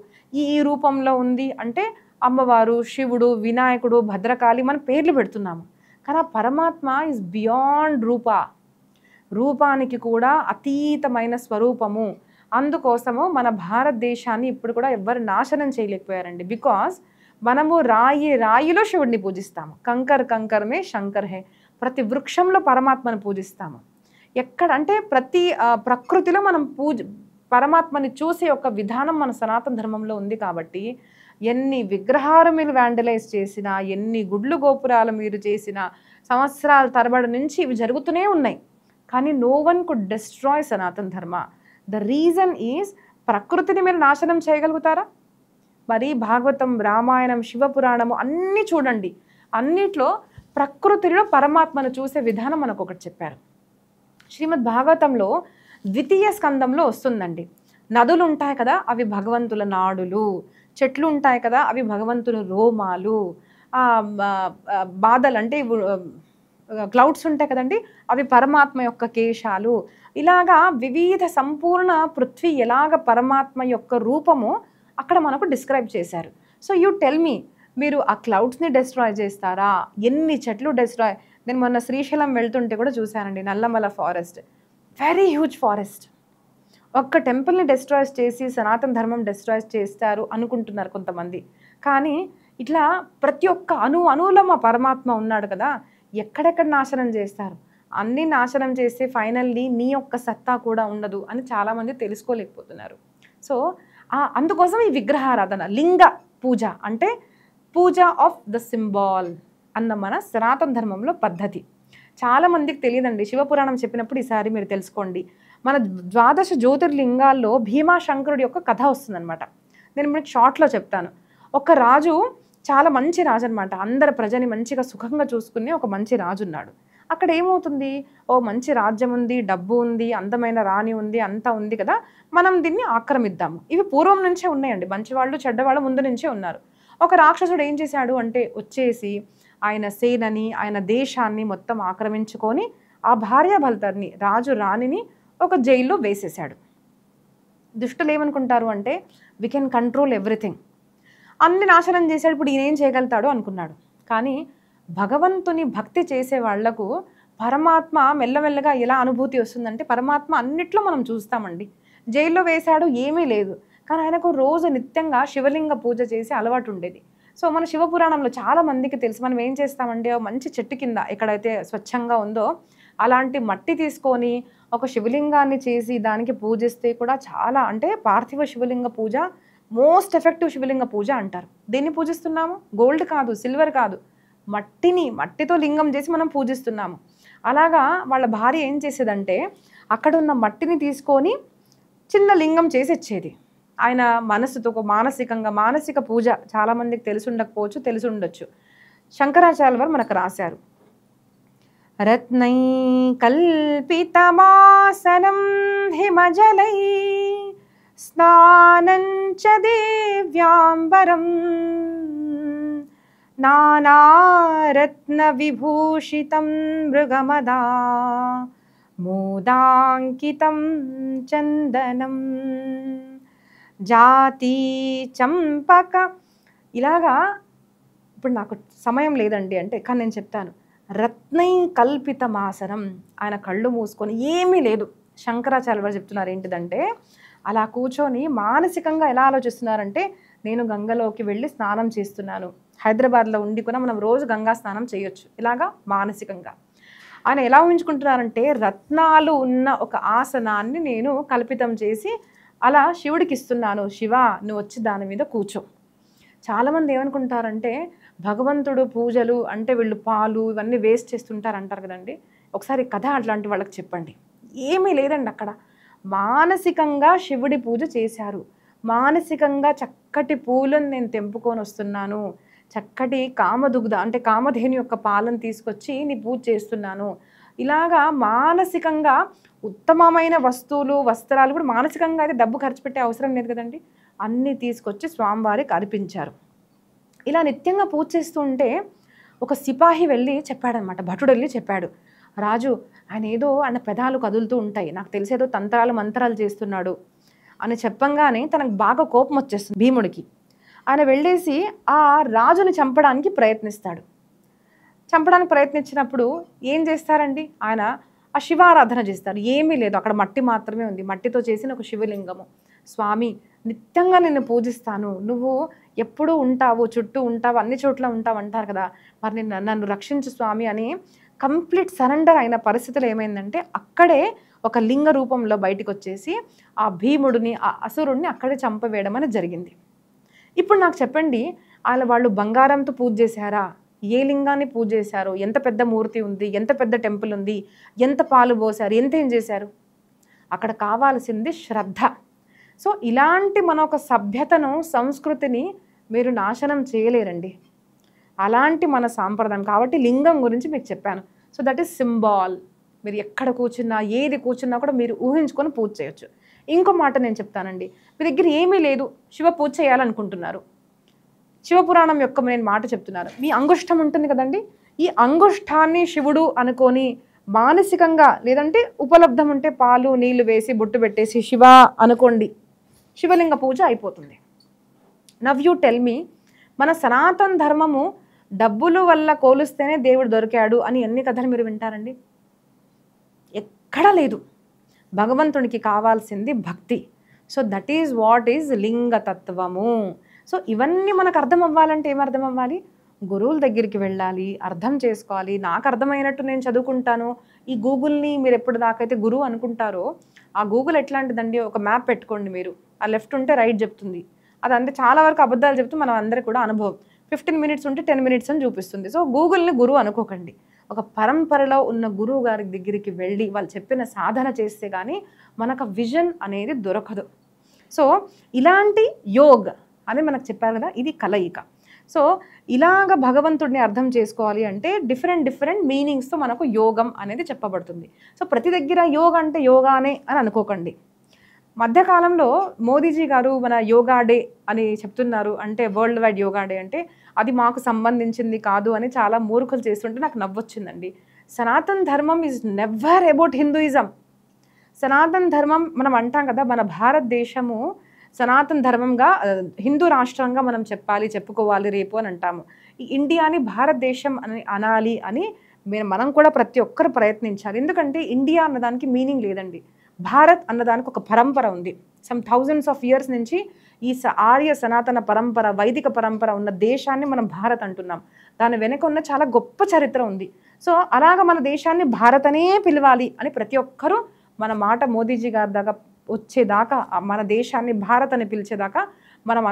ఈ రూపంలో ఉంది అంటే అమ్మవారు, శివుడు, వినాయకుడు, భద్రకాళి మన పేర్లు పెడుతున్నాము. కానీ ఆ పరమాత్మ ఈజ్ బియాండ్ రూపానికి కూడా అతీతమైన స్వరూపము. అందుకోసము మన భారతదేశాన్ని ఇప్పుడు కూడా ఎవ్వరు నాశనం చేయలేకపోయారండి. బికాజ్ మనము రాయిలో శివుడిని పూజిస్తాము. కంకర్మే శంకర్ హే. ప్రతి వృక్షంలో పరమాత్మను పూజిస్తాము. ఎక్కడ అంటే ప్రతి ప్రకృతిలో మనం పరమాత్మని చూసే ఒక విధానం మన సనాతన ధర్మంలో ఉంది. కాబట్టి ఎన్ని విగ్రహాలు మీరు వ్యాండలైజ్ చేసినా, ఎన్ని గుడ్లు గోపురాలు మీరు చేసినా, సంవత్సరాల తరబడి నుంచి ఇవి జరుగుతూనే ఉన్నాయి. కానీ నో వన్ కుడ్ డిస్ట్రాయ్ సనాతన ధర్మ. ద రీజన్ ఈజ్, ప్రకృతిని మీరు నాశనం చేయగలుగుతారా? మరి భాగవతం, రామాయణం, శివపురాణము అన్నీ చూడండి, అన్నిట్లో ప్రకృతిలో పరమాత్మను చూసే విధానం మనకు ఒకటి చెప్పారు. శ్రీమద్ భాగవతంలో 2వ స్కందంలో వస్తుందండి. నదులు ఉంటాయి కదా, అవి భగవంతుల నాడులు. చెట్లు ఉంటాయి కదా, అవి భగవంతుని రోమాలు. బాధలు అంటే క్లౌడ్స్ ఉంటాయి కదండి, అవి పరమాత్మ యొక్క కేశాలు. ఇలాగా వివిధ సంపూర్ణ పృథ్వీ ఎలాగ పరమాత్మ యొక్క రూపము అక్కడ మనకు డిస్క్రైబ్ చేశారు. సో యూ టెల్ మీ, మీరు ఆ క్లౌడ్స్ని డిస్ట్రాయ్ చేస్తారా? ఎన్ని చెట్లు డిస్ట్రాయ్. నేను మొన్న శ్రీశైలం వెళ్తుంటే కూడా చూశానండి, Nallamala forest, very huge forest. ఒక్క టెంపుల్ని డిస్ట్రాయ్ చేసి సనాతన ధర్మం డిస్ట్రాయ్ చేస్తారు అనుకుంటున్నారు కొంతమంది. కానీ ఇట్లా ప్రతి ఒక్క అణువులో మా పరమాత్మ ఉన్నాడు కదా, ఎక్కడెక్కడ నాశనం చేస్తారు. అన్ని నాశనం చేస్తే ఫైనల్లీ నీ యొక్క సత్తా కూడా ఉండదు అని చాలామంది తెలుసుకోలేకపోతున్నారు. సో అందుకోసం ఈ విగ్రహారాధన, లింగ పూజ అంటే పూజ ఆఫ్ ద సింబాల్ అన్న మన సనాతన ధర్మంలో పద్ధతి. చాలామందికి తెలియదండి. శివపురాణం చెప్పినప్పుడు ఈసారి మీరు తెలుసుకోండి. మన 12 జ్యోతిర్లింగాల్లో భీమాశంకరుడి యొక్క కథ వస్తుందన్నమాట. నేను మీకు షార్ట్లో చెప్తాను. ఒక రాజు, చాలా మంచి రాజు అనమాట. అందరి ప్రజని మంచిగా సుఖంగా చూసుకునే ఒక మంచి రాజు ఉన్నాడు. అక్కడ ఏమవుతుంది, మంచి రాజ్యం ఉంది, డబ్బు ఉంది, అందమైన రాణి ఉంది, అంతా ఉంది కదా, మనం దీన్ని ఆక్రమిద్దాము. ఇవి పూర్వం నుంచే ఉన్నాయండి. మంచివాళ్ళు చెడ్డవాళ్ళు ముందు నుంచే ఉన్నారు. ఒక రాక్షసుడు ఏం చేశాడు అంటే వచ్చేసి ఆయన సేనని, ఆయన దేశాన్ని మొత్తం ఆక్రమించుకొని ఆ భార్యాభర్తల్ని, రాజు రాణిని ఒక జైల్లో వేసేశాడు. దుష్టులు ఏమనుకుంటారు అంటే వీ కెన్ కంట్రోల్ ఎవ్రీథింగ్, అన్ని నాశనం చేశాడు, ఇప్పుడు ఈయన ఏం చేయగలుగుతాడు అనుకున్నాడు. కానీ భగవంతుని భక్తి చేసే వాళ్లకు పరమాత్మ మెల్లమెల్లగా ఎలా అనుభూతి వస్తుందంటే, పరమాత్మ అన్నిట్లో మనం చూస్తామండి. జైల్లో వేశాడు, ఏమీ లేదు, కానీ ఆయనకు రోజు నిత్యంగా శివలింగ పూజ చేసే అలవాటు ఉండేది. సో మన శివపురాణంలో చాలా మందికి తెలుసు. మనం ఏం చేస్తామంటే మంచి చెట్టు కింద ఎక్కడైతే స్వచ్ఛంగా ఉందో అలాంటి మట్టి తీసుకొని ఒక శివలింగాన్ని చేసి దానికి పూజిస్తే కూడా చాలా, అంటే పార్థివ శివలింగ పూజ మోస్ట్ ఎఫెక్టివ్ శివలింగ పూజ అంటారు. దేన్ని పూజిస్తున్నాము? గోల్డ్ కాదు, సిల్వర్ కాదు, మట్టితో లింగం చేసి మనం పూజిస్తున్నాము. అలాగా వాళ్ళ భార్య ఏం చేసేదంటే అక్కడ ఉన్న మట్టిని తీసుకొని చిన్న లింగం చేసి ఇచ్చేది. ఆయన మనసుతో మానసిక పూజ చాలామందికి తెలిసి ఉండకపోవచ్చు, తెలిసి ఉండొచ్చు. శంకరాచార్య వారు మనకు రాశారు, రత్నై కల్పితమాసనం హిమజలై స్నానంచ దివ్యాంబరం నానారత్న విభూషితం మృగమదా మూదాంకితం చందనం జాతి చంపక. ఇలాగా ఇప్పుడు నాకు సమయం లేదండి అంటే, కానీ నేను చెప్తాను. రత్నై కల్పితమాసనం, ఆయన కళ్ళు మూసుకొని ఏమీ లేదు. శంకరాచార్య వారు చెప్తున్నారు ఏంటిదంటే, అలా కూర్చొని మానసికంగా ఎలా ఆలోచిస్తున్నారంటే, నేను గంగలోకి వెళ్ళి స్నానం చేస్తున్నాను. హైదరాబాద్లో ఉండి కూడా మనం రోజు గంగా స్నానం చేయొచ్చు. ఇలాగా మానసికంగా ఆయన ఎలా ఊహించుకుంటున్నారంటే, రత్నాలు ఉన్న ఒక ఆసనాన్ని నేను కల్పితం చేసి అలా శివుడికి ఇస్తున్నాను. శివ, నువ్వు వచ్చి దాని మీద కూర్చో. చాలామంది ఏమనుకుంటారంటే భగవంతుడు పూజలు అంటే వీళ్ళు పాలు ఇవన్నీ వేస్ట్ చేస్తుంటారు అంటారు కదండి. ఒకసారి కథ అట్లాంటి వాళ్ళకి చెప్పండి. ఏమీ లేదండి, అక్కడ మానసికంగా శివుడి పూజ చేశారు. మానసికంగా చక్కటి పూలను నేను తెంపుకొని వస్తున్నాను, చక్కటి కామదుగ్ధ అంటే కామధేను యొక్క పాలను తీసుకొచ్చి నీ పూజ చేస్తున్నాను. ఇలాగా మానసికంగా ఉత్తమమైన వస్తువులు, వస్త్రాలు కూడా మానసికంగా అయితే డబ్బు ఖర్చు పెట్టే అవసరం లేదు కదండి, అన్నీ తీసుకొచ్చి స్వామివారికి అర్పించారు. ఇలా నిత్యంగా పూజ చేస్తూ ఉంటే ఒక సిపాయి వెళ్ళి చెప్పాడనమాట, భటుడు వెళ్ళి చెప్పాడు, రాజు ఆయన ఏదో ఆయన పెదాలు కదులుతూ ఉంటాయి, నాకు తెలిసేదో తంత్రాలు మంత్రాలు చేస్తున్నాడు అని చెప్పంగానే తనకు బాగా కోపం వచ్చేస్తుంది భీముడికి. ఆయన వెళ్ళేసి ఆ రాజుని చంపడానికి ప్రయత్నించినప్పుడు ఏం చేస్తారండి, ఆయన ఆ శివారాధన చేస్తారు. ఏమీ లేదు, అక్కడ మట్టి మాత్రమే ఉంది, మట్టితో చేసిన ఒక శివలింగము. స్వామి, నిత్యంగా నిన్ను పూజిస్తాను, నువ్వు ఎప్పుడూ ఉంటావు, చుట్టూ ఉంటావు, అన్ని చోట్ల ఉంటావు అంటారు కదా, మరి నన్ను రక్షించు స్వామి అని కంప్లీట్ సరెండర్ అయిన పరిస్థితులు ఏమైందంటే అక్కడే ఒక లింగ రూపంలో బయటకు వచ్చేసి ఆ భీముడిని, ఆ అసురుడిని అక్కడే చంపవేయడం అనేది జరిగింది. ఇప్పుడు నాకు చెప్పండి, వాళ్ళు బంగారంతో పూజ చేశారా, ఏ లింగాన్ని పూజ చేశారో, ఎంత పెద్ద మూర్తి ఉంది, ఎంత పెద్ద టెంపుల్ ఉంది, ఎంత పాలు పోసారు, ఎంత ఏం చేశారు, అక్కడ కావాల్సింది శ్రద్ధ. సో ఇలాంటి మన ఒక సభ్యతను, సంస్కృతిని మీరు నాశనం చేయలేరండి. అలాంటి మన సాంప్రదాయం కాబట్టి లింగం గురించి మీకు చెప్పాను. So that is symbol. మీరు ఎక్కడ కూర్చున్నా, ఏది కూర్చున్నా కూడా మీరు ఊహించుకొని పూజ చేయొచ్చు. ఇంకో మాట నేను చెప్తానండి, మీ దగ్గర ఏమీ లేదు, శివ పూజ చేయాలనుకుంటున్నారు, శివపురాణం యొక్క నేను మాట చెప్తున్నారు, మీ అంగుష్టం ఉంటుంది కదండి, ఈ అంగుష్టాన్ని శివుడు అనుకొని మానసికంగా, లేదంటే ఉపలబ్ధం ఉంటే పాలు నీళ్లు వేసి బొట్టు పెట్టేసి శివ అనుకోండి, శివలింగ పూజ అయిపోతుంది. నవ్ యూ టెల్ మీ, మన సనాతన ధర్మము డబ్బులు వల్ల కోలుస్తేనే దేవుడు దొరికాడు అని ఎన్ని కథలు మీరు వింటారండి? ఎక్కడా లేదు. భగవంతునికి కావాల్సింది భక్తి. So that is what is లింగతత్వము. సో ఇవన్నీ మనకు అర్థం అవ్వాలంటే ఏమర్థం అవ్వాలి? గురువుల దగ్గరికి వెళ్ళాలి, అర్థం చేసుకోవాలి. నాకు అర్థమైనట్టు నేను చదువుకుంటాను. ఈ గూగుల్‌ని మీరు ఎప్పుడు దాకైతే గురువు అనుకుంటారో, ఆ గూగుల్ ఎట్లాంటిదండి, ఒక మ్యాప్ పెట్టుకోండి మీరు. ఆ లెఫ్ట్ ఉంటే రైట్ చెప్తుంది. అదంటే చాలా వరకు అబద్ధాలు చెప్తూ మనం అందరికి కూడా అనుభవం. 15 మినిట్స్ ఉంటే 10 మినిట్స్ అని చూపిస్తుంది. సో, గూగుల్‌ని గురువు అనుకోకండి. ఒక పరంపరలో ఉన్న గురువు గారి దగ్గరికి వెళ్ళి వాళ్ళు చెప్పిన సాధన చేస్తే గానీ మనకు విజన్ అనేది దొరకదు. సో, ఇలాంటి యోగ్ అని మనకు చెప్పారు కదా, ఇది కలయిక. సో, ఇలాగ భగవంతుడిని అర్థం చేసుకోవాలి అంటే డిఫరెంట్ మీనింగ్స్‌తో మనకు యోగం అనేది చెప్పబడుతుంది. సో, ప్రతి దగ్గర యోగ అంటే యోగానే అని అనుకోకండి. మధ్యకాలంలో మోదీజీ గారు మన యోగా డే అని చెప్తున్నారు. అంటే వరల్డ్ వైడ్ యోగా డే అంటే అది మాకు సంబంధించింది కాదు అని చాలా మూర్ఖులు చేస్తుంటే నాకు నవ్వొచ్చిందండి. సనాతన్ ధర్మం is never about Hinduism. Sanatan ధర్మం మనం అంటాం కదా, మన భారతదేశము సనాతన ధర్మంగా హిందూ రాష్ట్రంగా మనం చెప్పుకోవాలి రేపు అని అంటాము. ఈ ఇండియాని భారతదేశం అని అనాలి అని మనం కూడా ప్రతి ఒక్కరు ప్రయత్నించాలి. ఎందుకంటే ఇండియా అన్నదానికి మీనింగ్ లేదండి. భారత్ అన్నదానికి ఒక పరంపర ఉంది. సమ్ థౌజండ్స్ ఆఫ్ ఇయర్స్ నుంచి ఈ ఆర్య సనాతన పరంపర, వైదిక పరంపర ఉన్న దేశాన్ని మనం భారత్ అంటున్నాం. దాని వెనక ఉన్న చాలా గొప్ప చరిత్ర ఉంది. సో అలాగ మన దేశాన్ని భారత్ అనే పిలవాలి అని ప్రతి ఒక్కరూ మన మాట మోదీజీ గారి దాకా వచ్చేదాకా, మన దేశాన్ని భారత్ అని పిలిచేదాకా మనం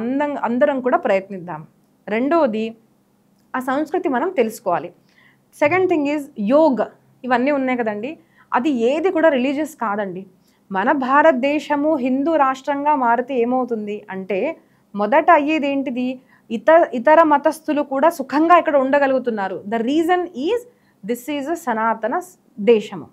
అందరం కూడా ప్రయత్నిద్దాం. రెండోది, ఆ సంస్కృతి మనం తెలుసుకోవాలి. Second thing is yoga. ఇవన్నీ ఉన్నాయి కదండి, అది ఏది కూడా రిలీజియస్ కాదండి. మన భారతదేశము హిందూ రాష్ట్రంగా మారితే ఏమవుతుంది అంటే మొదట అయ్యేది ఏంటిది, ఇతర మతస్థులు కూడా సుఖంగా ఇక్కడ ఉండగలుగుతున్నారు. The reason is this is a సనాతన దేశము.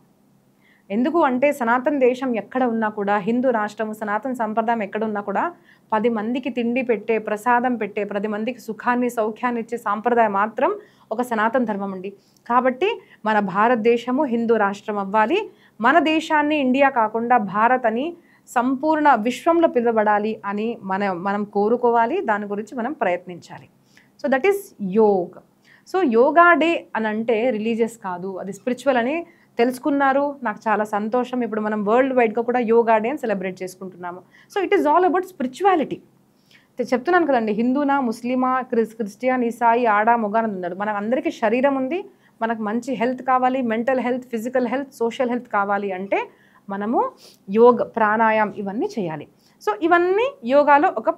ఎందుకు అంటే సనాతన దేశం ఎక్కడ ఉన్నా కూడా, హిందూ రాష్ట్రము సనాతన సంప్రదాయం ఎక్కడ ఉన్నా కూడా 10 మందికి తిండి పెట్టే, ప్రసాదం పెట్టే, 10 మందికి సుఖాన్ని సౌఖ్యాన్ని ఇచ్చే సాంప్రదాయం మాత్రం ఒక సనాతన ధర్మం అండి. కాబట్టి మన భారతదేశము హిందూ రాష్ట్రం అవ్వాలి. మన దేశాన్ని ఇండియా కాకుండా భారత్ అని సంపూర్ణ విశ్వంలో పిలువబడాలి అని మనం కోరుకోవాలి. దాని గురించి మనం ప్రయత్నించాలి. So that is yoga. So yoga day అని అంటే రిలీజియస్ కాదు, అది స్పిరిచువల్ అని తెలుసుకున్నారు. నాకు చాలా సంతోషం. ఇప్పుడు మనం వరల్డ్ వైడ్గా కూడా యోగా డే అని సెలబ్రేట్ చేసుకుంటున్నాము. So it is all about spirituality. చెప్తున్నాను కదండి, హిందూనా, ముస్లిమా, క్రిస్టియన్, ఈసాయి, ఆడ, మొగ అని ఉన్నాడు. మనకు అందరికీ శరీరం ఉంది. మనకు మంచి హెల్త్ కావాలి, mental health, physical health, social health కావాలి అంటే మనము యోగ, ప్రాణాయామం ఇవన్నీ చేయాలి. సో ఇవన్నీ యోగాలో ఒక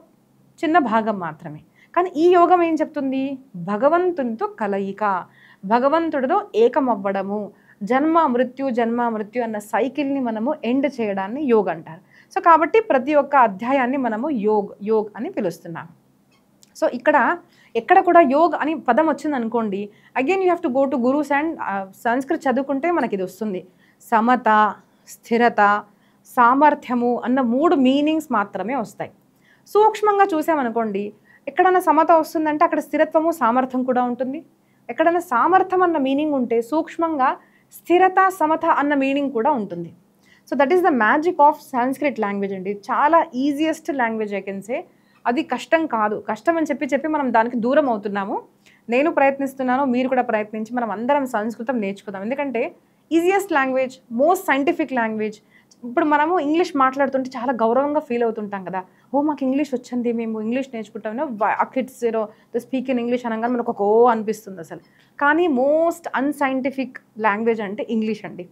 చిన్న భాగం మాత్రమే. కానీ ఈ యోగం ఏం చెప్తుంది, భగవంతునితో కలయిక, భగవంతుడితో ఏకమవ్వడము, జన్మ మృత్యు అన్న సైకిల్ని మనము ఎండ్ చేయడాన్ని యోగ్ అంటారు. సో కాబట్టి ప్రతి ఒక్క అధ్యాయాన్ని మనము యోగ్ అని పిలుస్తున్నాము. సో ఎక్కడ కూడా యోగ్ అని పదం వచ్చింది అనుకోండి, again you have to go to gurus and Sanskrit చదువుకుంటే మనకి ఇది వస్తుంది. సమత, స్థిరత, సామర్థ్యము అన్న 3 మీనింగ్స్ మాత్రమే వస్తాయి. సూక్ష్మంగా చూసామనుకోండి, ఎక్కడైనా సమత వస్తుందంటే అక్కడ స్థిరత్వము, సామర్థ్యం కూడా ఉంటుంది. ఎక్కడైనా సామర్థ్యం అన్న మీనింగ్ ఉంటే సూక్ష్మంగా స్థిరత, సమత అన్న మీనింగ్ కూడా ఉంటుంది. So that is the magic of Sanskrit language అండి. చాలా easiest language I can say. అది కష్టం కాదు. కష్టం అని చెప్పి మనం దానికి దూరం అవుతున్నాము. నేను ప్రయత్నిస్తున్నాను, మీరు కూడా ప్రయత్నించి మనం అందరం సంస్కృతం నేర్చుకుందాం. ఎందుకంటే easiest language, most scientific language. ఇప్పుడు మనము ఇంగ్లీష్ మాట్లాడుతుంటే చాలా గౌరవంగా ఫీల్ అవుతుంటాం కదా, ఓ మాకు ఇంగ్లీష్ వచ్చింది, మేము ఇంగ్లీష్ నేర్చుకుంటాము, kids the speak in English అనగానే మనకు ఒక అనిపిస్తుంది అసలు. కానీ మోస్ట్ అన్సైంటిఫిక్ లాంగ్వేజ్ అంటే ఇంగ్లీష్ అండి.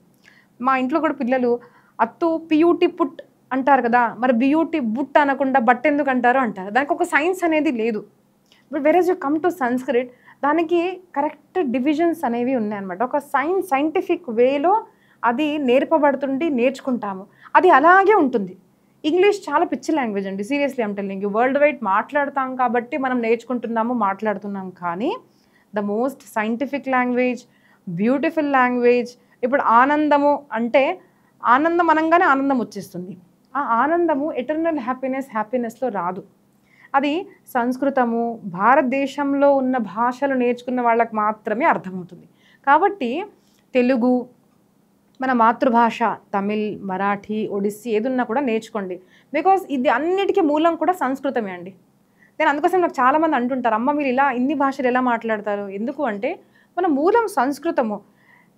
మా ఇంట్లో కూడా పిల్లలు అత్తు పియూటి పుట్ అంటారు కదా, మరి బియూటి బుట్ అనకుండా బట్ ఎందుకు అంటారు అంటారు. దానికి ఒక సైన్స్ అనేది లేదు. But whereas you come to Sanskrit, దానికి కరెక్ట్ డివిజన్స్ అనేవి ఉన్నాయన్నమాట. ఒక సైంటిఫిక్ వేలో అది నేర్చుకుంటాము. అది అలాగే ఉంటుంది. ఇంగ్లీష్ చాలా పిచ్చి లాంగ్వేజ్ అండి. Seriously I'm telling you. World wide మాట్లాడతాం కాబట్టి మనం నేర్చుకుంటున్నాము, మాట్లాడుతున్నాం. కానీ the most scientific language, beautiful language. ఇప్పుడు ఆనందము అంటే ఆనందం అనగానే ఆనందం వచ్చేస్తుంది. ఆ ఆనందము ఎటర్నల్ హ్యాపీనెస్లో రాదు. అది సంస్కృతము, భారతదేశంలో ఉన్న భాషలు నేర్చుకున్న వాళ్ళకి మాత్రమే అర్థమవుతుంది. కాబట్టి తెలుగు, మన మాతృభాష తమిళ్, మరాఠీ, ఒడిస్సీ ఏదున్నా కూడా నేర్చుకోండి. బికాజ్ ఇది అన్నిటికీ మూలం కూడా సంస్కృతమే అండి. నేను అందుకోసం నాకు చాలామంది అంటుంటారు, అమ్మ మీరు ఇన్ని భాషలు ఎలా మాట్లాడతారు? ఎందుకు అంటే మన మూలం సంస్కృతము.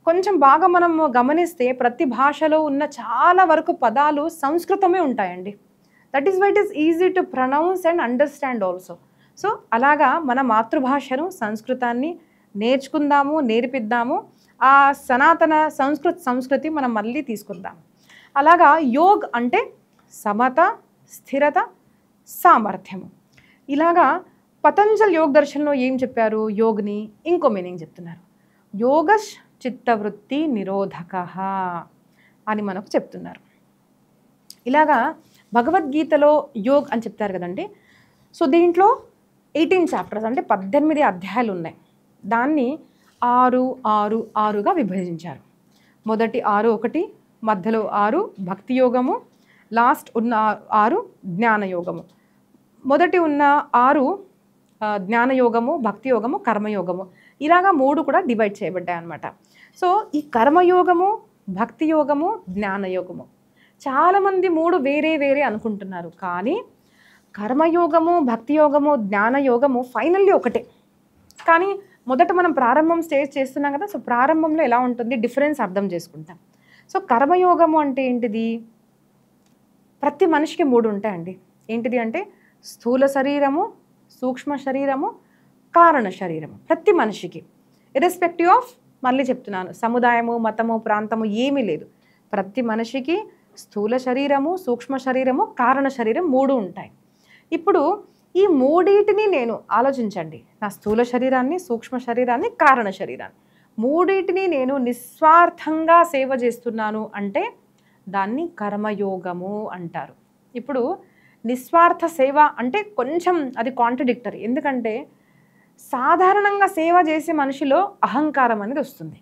కొంచెం బాగా మనం గమనిస్తే ప్రతి భాషలో ఉన్న చాలా వరకు పదాలు సంస్కృతమే ఉంటాయండి. That is why it is easy to pronounce and understand also. So అలాగా మన మాతృభాషను సంస్కృతాన్ని నేర్చుకుందాము, నేర్పిద్దాము. ఆ సనాతన సంస్కృతి మనం మళ్ళీ తీసుకుందాం. అలాగా యోగ్ అంటే సమత, స్థిరత, సామర్థ్యము. ఇలాగా పతంజలి యోగ దర్శనంలో ఏం చెప్పారు? యోగ్ని ఇంకో మీనింగ్ చెప్తున్నారు. యోగశ్ చిత్తవృత్తి నిరోధకః అని మనకు చెప్తున్నారు. ఇలాగా భగవద్గీతలో యోగ్ అని చెప్తారు కదండి. సో దీంట్లో 18 చాప్టర్స్ అంటే 18 అధ్యాయాలు ఉన్నాయి. దాన్ని 6 విభజించారు. మొదటి 1, మధ్యలో 6 భక్తి యోగము, లాస్ట్ ఉన్న 6 జ్ఞానయోగము. మొదటి ఉన్న 6 జ్ఞానయోగము, భక్తి యోగము, కర్మయోగము. ఇలాగా 3 కూడా డివైడ్ చేయబడ్డాయి అన్నమాట. సో ఈ కర్మయోగము, భక్తి యోగము, జ్ఞానయోగము చాలామంది 3 వేరే వేరే అనుకుంటున్నారు. కానీ కర్మయోగము, భక్తి యోగము, జ్ఞానయోగము ఫైనల్లీ ఒకటే. కానీ మొదట మనం ప్రారంభం స్టేజ్ చేస్తున్నాం కదా. సో ప్రారంభంలో ఎలా ఉంటుంది డిఫరెన్స్ అర్థం చేసుకుంటాం. సో కర్మయోగము అంటే ఏంటిది? ప్రతి మనిషికి 3 ఉంటాయండి. ఏంటిది అంటే స్థూల శరీరము, సూక్ష్మ శరీరము, కారణ శరీరము. ప్రతి మనిషికి ఇర్రెస్పెక్టివ్ ఆఫ్, మళ్ళీ చెప్తున్నాను, సముదాయము, మతము, ప్రాంతము ఏమీ లేదు. ప్రతి మనిషికి స్థూల శరీరము, సూక్ష్మ శరీరము, కారణ శరీరం 3 ఉంటాయి. ఇప్పుడు ఈ మూడింటిని నేను ఆలోచించండి. నా స్థూల శరీరాన్ని, సూక్ష్మ శరీరాన్ని, కారణ శరీరాన్ని మూడింటిని నేను నిస్వార్థంగా సేవ చేస్తున్నాను అంటే దాన్ని కర్మయోగము అంటారు. ఇప్పుడు నిస్వార్థ సేవ అంటే కొంచెం అది కాంట్రడిక్టరీ. ఎందుకంటే సాధారణంగా సేవ చేసే మనిషిలో అహంకారం అనేది వస్తుంది.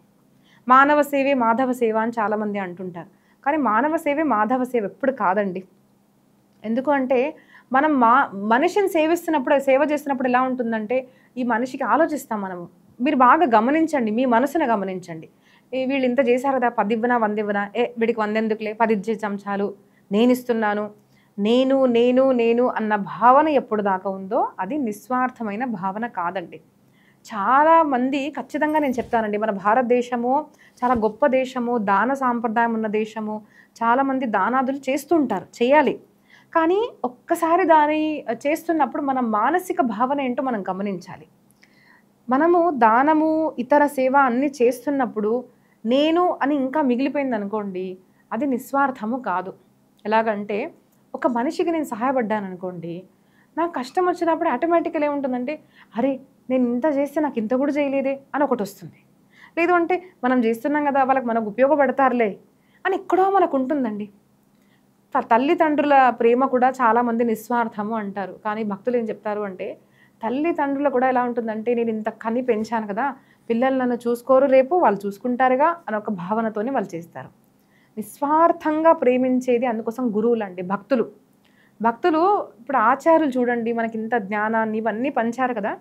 మానవ సేవే మాధవ సేవ అని చాలామంది అంటుంటారు. కానీ మానవ సేవే మాధవ సేవ ఎప్పుడు కాదండి. ఎందుకు అంటే మనం మనిషిని సేవ చేస్తున్నప్పుడు ఎలా ఉంటుందంటే ఈ మనిషికి ఆలోచిస్తాం మనము. మీరు బాగా గమనించండి, మీ మనసును గమనించండి. వీళ్ళు ఇంత చేశారు కదా, 10 ఇవ్వనా 100 ఇవ్వనా, వీడికి 100 ఎందుకులే, 10 ఇచ్చే చంచాలు, నేను ఇస్తున్నాను, నేను నేను నేను అన్న భావన ఎప్పుడు దాకా ఉందో అది నిస్వార్థమైన భావన కాదండి. చాలామంది ఖచ్చితంగా నేను చెప్తానండి, మన భారతదేశము చాలా గొప్ప దేశము, దాన సాంప్రదాయం ఉన్న దేశము. చాలామంది దానాదులు చేస్తుంటారు, చేయాలి. కానీ ఒక్కసారి దాని చేస్తున్నప్పుడు మన మానసిక భావన ఏంటో మనం గమనించాలి. మనము దానము, ఇతర సేవ అన్నీ చేస్తున్నప్పుడు నేను అని ఇంకా మిగిలిపోయింది అనుకోండి, అది నిస్వార్థము కాదు. ఎలాగంటే ఒక మనిషికి నేను సహాయపడ్డాను అనుకోండి, నాకు కష్టం వచ్చినప్పుడు ఆటోమేటిక్గా ఏముంటుందంటే అరే నేను ఇంత చేస్తే నాకు ఇంత కూడా చేయలేదే అని ఒకటి వస్తుంది. లేదు అంటే మనం చేస్తున్నాం కదా, వాళ్ళకి మనకు ఉపయోగపడతారులే అని ఎక్కడో మనకు ఉంటుందండి. తల్లిదండ్రుల ప్రేమ కూడా చాలామంది నిస్వార్థము అంటారు. కానీ భక్తులు ఏం చెప్తారు అంటే తల్లిదండ్రులు కూడా ఎలా ఉంటుందంటే నేను ఇంత కని పెంచాను కదా, పిల్లలు నన్ను చూసుకోరు, రేపు వాళ్ళు చూసుకుంటారుగా అని ఒక భావనతోనే వాళ్ళు చేస్తారు. నిస్వార్థంగా ప్రేమించేది అందుకోసం గురువులు అండి, భక్తులు. ఇప్పుడు ఆచార్యులు చూడండి, మనకి ఇంత జ్ఞానాన్ని ఇవన్నీ పంచారు కదా,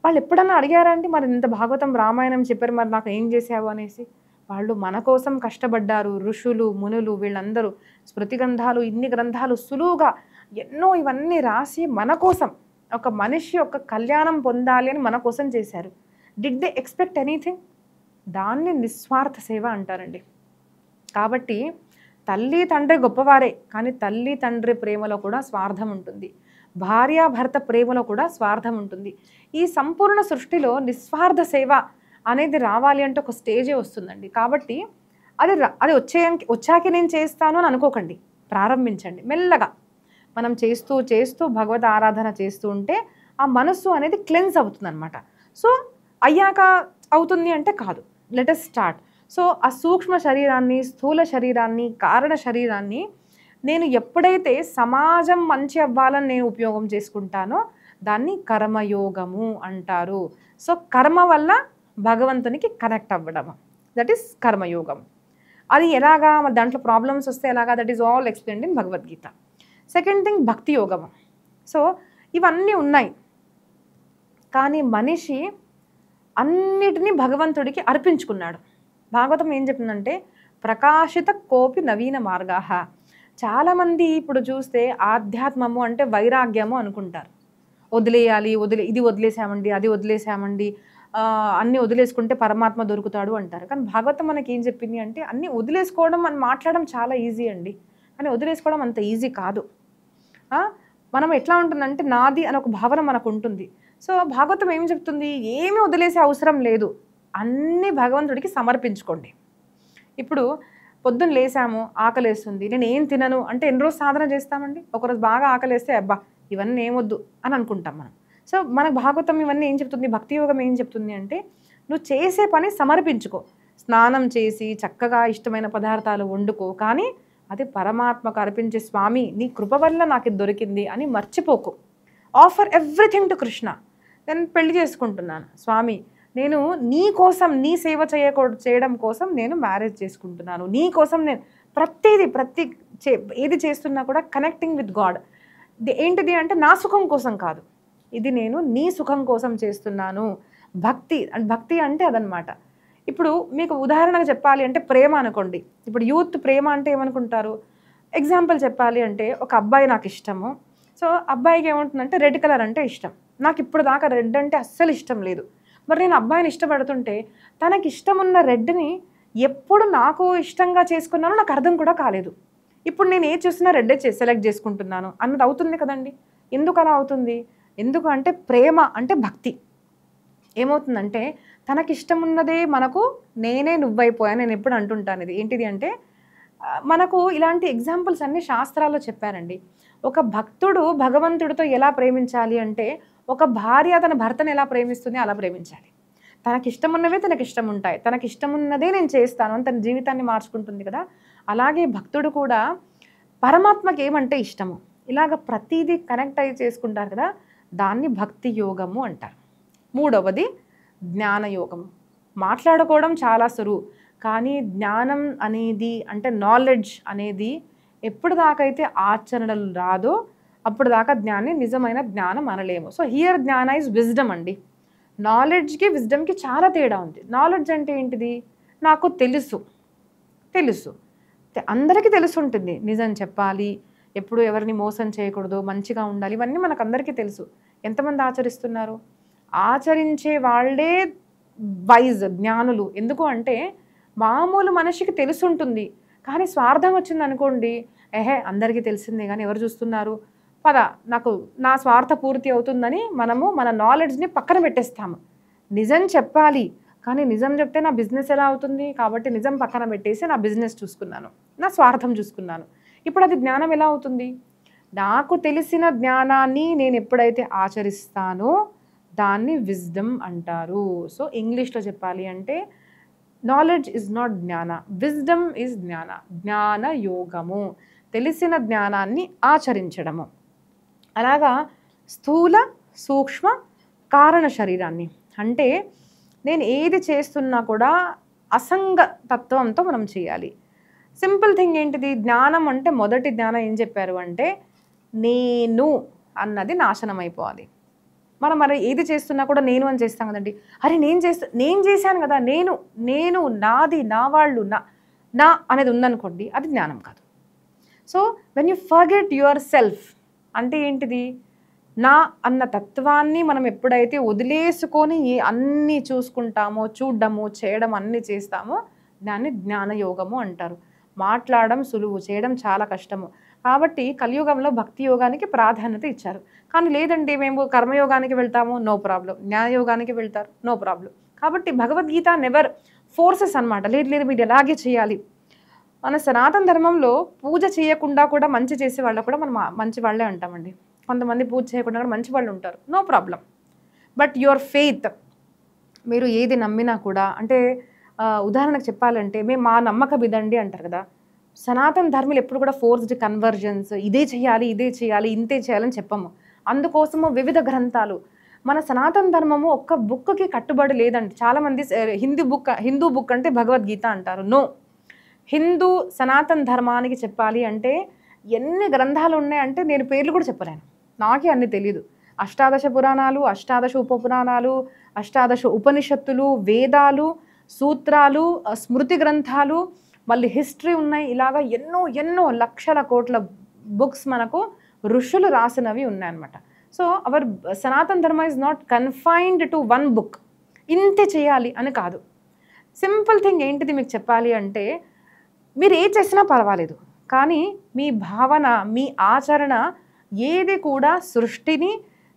వాళ్ళు ఎప్పుడన్నా అడిగారంటే మరి ఇంత భాగవతం రామాయణం చెప్పారు, మరి నాకు ఏం చేసావు అనేసి. వాళ్ళు మన కోసం కష్టపడ్డారు. ఋషులు, మునులు వీళ్ళందరూ స్మృతి గ్రంథాలు, ఇన్ని గ్రంథాలు సులువుగా ఎన్నో ఇవన్నీ రాసి మన కోసం, ఒక మనిషి యొక్క కళ్యాణం పొందాలి అని మన కోసం చేశారు. Did they expect anything? దాన్ని నిస్వార్థ సేవ అంటారండి. కాబట్టి తల్లి తండ్రి గొప్పవారే, కానీ తల్లి తండ్రి ప్రేమలో కూడా స్వార్థం ఉంటుంది. భార్యాభర్త ప్రేమలో కూడా స్వార్థం ఉంటుంది. ఈ సంపూర్ణ సృష్టిలో నిస్వార్థ సేవ అనేది రావాలి అంటే ఒక స్టేజే వస్తుందండి. కాబట్టి అది వచ్చాక నేను చేస్తాను అని అనుకోకండి, ప్రారంభించండి మెల్లగా. మనం చేస్తూ చేస్తూ భగవద్ ఆరాధన చేస్తూ ఉంటే ఆ మనస్సు అనేది క్లెన్స్ అవుతుంది అనమాట. సో అయ్యాక అవుతుంది అంటే కాదు, లెట్ us స్టార్ట్. సో ఆ సూక్ష్మ శరీరాన్ని, స్థూల శరీరాన్ని, కారణ శరీరాన్ని నేను ఎప్పుడైతే సమాజం మంచి అవ్వాలని నేను ఉపయోగం చేసుకుంటానో దాన్ని కర్మయోగము అంటారు. సో కర్మ వల్ల భగవంతునికి కనెక్ట్ అవ్వడం, దట్ ఈస్ కర్మయోగం. అది ఎలాగా, దాంట్లో ప్రాబ్లమ్స్ వస్తే ఎలాగా, that is all explained in Bhagavad Gita. Second thing భక్తి యోగము. సో ఇవన్నీ ఉన్నాయి, కానీ మనిషి అన్నిటినీ భగవంతుడికి అర్పించుకున్నాడు. భాగవతం ఏం చెప్తుందంటే ప్రకాశిత కోపి నవీన మార్గాహ. చాలామంది ఇప్పుడు చూస్తే ఆధ్యాత్మము అంటే వైరాగ్యము అనుకుంటారు. వదిలేయాలి, ఇది వదిలేసామండి, అది వదిలేసామండి, అన్నీ వదిలేసుకుంటే పరమాత్మ దొరుకుతాడు అంటారు. కానీ భాగవతం మనకి ఏం చెప్పింది అంటే అన్నీ వదిలేసుకోవడం అని మాట్లాడడం చాలా ఈజీ అండి, కానీ వదిలేసుకోవడం అంత ఈజీ కాదు. మనం ఎట్లా ఉంటుందంటే నాది అని ఒక భావన మనకు ఉంటుంది. సో భాగవతం ఏం చెప్తుంది, ఏమీ వదిలేసే అవసరం లేదు, అన్నీ భగవంతుడికి సమర్పించుకోండి. ఇప్పుడు పొద్దున్న లేసాము, ఆకలేస్తుంది, నేను ఏం తినను అంటే ఎన్ని రోజు సాధన చేస్తామండి? ఒకరోజు బాగా ఆకలేస్తే అబ్బా ఇవన్నీ ఏమొద్దు అని అనుకుంటాం మనం. సో మన భాగవతం ఇవన్నీ ఏం చెప్తుంది, భక్తి యోగం ఏం చెప్తుంది అంటే నువ్వు చేసే పని సమర్పించుకో. స్నానం చేసి చక్కగా ఇష్టమైన పదార్థాలు వండుకో, కానీ అది పరమాత్మకు అర్పించే, స్వామి నీ కృప వల్ల నాకు ఇది దొరికింది అని మర్చిపోకు. Offer everything to Krishna. నేను పెళ్లి చేసుకుంటున్నాను స్వామి, నేను నీ కోసం నీ సేవ చేయడం కోసం నేను మ్యారేజ్ చేసుకుంటున్నాను, నీ కోసం నేను ప్రతి ఏది చేస్తున్నా కూడా కనెక్టింగ్ విత్ గాడ్. ఏంటిది అంటే నా సుఖం కోసం కాదు, ఇది నేను నీ సుఖం కోసం చేస్తున్నాను. భక్తి అంటే అదనమాట. ఇప్పుడు మీకు ఉదాహరణగా చెప్పాలి అంటే ప్రేమ అనుకోండి. ఇప్పుడు యూత్ ప్రేమ అంటే ఏమనుకుంటారు, ఎగ్జాంపుల్ చెప్పాలి అంటే ఒక అబ్బాయి నాకు ఇష్టము. సో అబ్బాయికి ఏముంటుందంటే రెడ్ కలర్ అంటే ఇష్టం, నాకు ఇప్పుడు దాకా రెడ్ అంటే అస్సలు ఇష్టం లేదు. మరి నేను అబ్బాయిని ఇష్టపడుతుంటే తనకి ఇష్టం ఉన్న రెడ్ని ఎప్పుడు నాకు ఇష్టంగా చేసుకున్నానో నాకు అర్థం కూడా కాలేదు. ఇప్పుడు నేను ఏ చూసినా రెడ్డే సెలెక్ట్ చేసుకుంటున్నాను అన్నది అవుతుంది కదండి. ఎందుకు అలా అవుతుంది? ఎందుకు అంటే ప్రేమ అంటే భక్తి. ఏమవుతుందంటే తనకిష్టం ఉన్నదే మనకు నేనే నువ్వైపోయాను. నేను ఎప్పుడు అంటుంటాను ఇది ఏంటిది అంటే, మనకు ఇలాంటి ఎగ్జాంపుల్స్ అన్ని శాస్త్రాల్లో చెప్పారండి. ఒక భక్తుడు భగవంతుడితో ఎలా ప్రేమించాలి అంటే, ఒక భార్య తన భర్తను ఎలా ప్రేమిస్తుంది అలా ప్రేమించాలి. తనకిష్టం ఉన్నవే తనకిష్టం ఉంటాయి, తనకిష్టం ఉన్నదే నేను చేస్తాను అని తన జీవితాన్ని మార్చుకుంటుంది కదా. అలాగే భక్తుడు కూడా పరమాత్మకి ఏమంటే ఇష్టము, ఇలాగ ప్రతిదీ కనెక్ట్ అయ్యి చేసుకుంటారు కదా, దాన్ని భక్తి యోగము అంటారు. మూడవది జ్ఞానయోగం. మాట్లాడుకోవడం చాలా సులువు, కానీ జ్ఞానం అనేది అంటే నాలెడ్జ్ అనేది ఎప్పుడు దాకైతే ఆచరణలు రాదో అప్పుడు దాకా నిజమైన జ్ఞానం అనలేము. సో హియర్ జ్ఞాన ఇస్ విజ్డమ్ అండి. నాలెడ్జ్కి విజ్డమ్కి చాలా తేడా ఉంది. నాలెడ్జ్ అంటే ఏంటిది, నాకు తెలుసు అందరికీ తెలుసు ఉంటుంది, నిజం చెప్పాలి, ఎప్పుడు ఎవరిని మోసం చేయకూడదు, మంచిగా ఉండాలి, ఇవన్నీ మనకు అందరికీ తెలుసు. ఎంతమంది ఆచరిస్తున్నారు? ఆచరించే వాళ్ళే వైజ్ జ్ఞానులు. ఎందుకు అంటే మామూలు మనిషికి తెలుసుంటుంది, కానీ స్వార్థం వచ్చింది అనుకోండి, అందరికీ తెలిసిందే కానీ ఎవరు చూస్తున్నారు, పద నాకు నా స్వార్థ పూర్తి అవుతుందని మనము మన నాలెడ్జ్ని పక్కన పెట్టేస్తాము. నిజం చెప్పాలి, కానీ నిజం చెప్తే నా బిజినెస్ ఎలా అవుతుంది, కాబట్టి నిజం పక్కన పెట్టేసి నా బిజినెస్ చూసుకున్నాను, నా స్వార్థం చూసుకున్నాను. ఇప్పుడు అది జ్ఞానం ఎలా అవుతుంది? నాకు తెలిసిన జ్ఞానాన్ని నేను ఎప్పుడైతే ఆచరిస్తానో దాన్ని విజ్డమ్ అంటారు. సో ఇంగ్లీష్లో చెప్పాలి అంటే నాలెడ్జ్ ఇస్ నాట్ జ్ఞాన, విజ్డమ్ ఇస్ జ్ఞాన. జ్ఞాన యోగము తెలిసిన జ్ఞానాన్ని ఆచరించడము. అలాగా స్థూల సూక్ష్మ కారణ శరీరాన్ని అంటే నేను ఏది చేస్తున్నా కూడా అసంగ తత్వంతో మనం చేయాలి. సింపుల్ థింగ్ ఏంటిది, జ్ఞానం అంటే మొదటి జ్ఞానం ఏం చెప్పారు అంటే నేను అన్నది నాశనం అయిపోవాలి. మరి ఏది చేస్తున్నా కూడా నేను అని చేస్తాం కదండి. అరే నేను చేశాను కదా, నేను నాది నా వాళ్ళు నా అనేది ఉందనుకోండి, అది జ్ఞానం కాదు. So when you forget your self అంటే ఏంటిది, నా అన్న తత్వాన్ని మనం ఎప్పుడైతే వదిలేసుకొని అన్నీ చూసుకుంటామో, చూడడము చేయడం అన్నీ చేస్తామో దాన్ని జ్ఞానయోగము అంటారు. మాట్లాడడం సులువు, చేయడం చాలా కష్టము. కాబట్టి కలియుగంలో భక్తి యోగానికి ప్రాధాన్యత ఇచ్చారు. కానీ లేదండి మేము కర్మయోగానికి వెళ్తాము, నో ప్రాబ్లం, న్యాయయోగానికి వెళ్తారు, నో ప్రాబ్లం. కాబట్టి భగవద్గీత నెవర్ ఫోర్సెస్ అనమాట. లేదు మీరు ఎలాగే చేయాలి. మన సనాతన ధర్మంలో పూజ చేయకుండా కూడా మంచి చేసే వాళ్ళు కూడా మనం మంచి వాళ్ళే అంటామండి. కొంతమంది పూజ చేయకుండా కూడా మంచి వాళ్ళు ఉంటారు, no problem. But your faith, మీరు ఏది నమ్మినా కూడా అంటే ఉదాహరణకు చెప్పాలంటే మేము మా నమ్మకం ఇదండి అంటారు కదా. సనాతన ధర్మలు ఎప్పుడు కూడా ఫోర్స్డ్ కన్వర్జన్స్, ఇదే చేయాలి ఇంతే చేయాలని చెప్పము. అందుకోసము వివిధ గ్రంథాలు. మన సనాతన ధర్మము ఒక్క బుక్కి కట్టుబడి లేదండి. చాలామంది హిందూ బుక్ అంటే భగవద్గీత అంటారు. నో, హిందూ సనాతన ధర్మానికి చెప్పాలి అంటే ఎన్ని గ్రంథాలు ఉన్నాయంటే నేను పేర్లు కూడా చెప్పలేను, నాకే అన్ని తెలియదు. అష్టాదశ పురాణాలు, అష్టాదశ ఉపపురాణాలు, అష్టాదశ ఉపనిషత్తులు, వేదాలు, సూత్రాలు, స్మృతి గ్రంథాలు, మళ్ళీ హిస్టరీ ఉన్నాయి. ఇలాగా ఎన్నో లక్షల కోట్ల బుక్స్ మనకు ఋషులు రాసినవి ఉన్నాయన్నమాట. సో అవర్ సనాతన ధర్మ is not confined to one book, ఇంతే చేయాలి అని కాదు. సింపుల్ థింగ్ ఏంటిది మీకు చెప్పాలి అంటే మీరు ఏ చేసినా పర్వాలేదు, కానీ మీ భావన, మీ ఆచరణ ఏది కూడా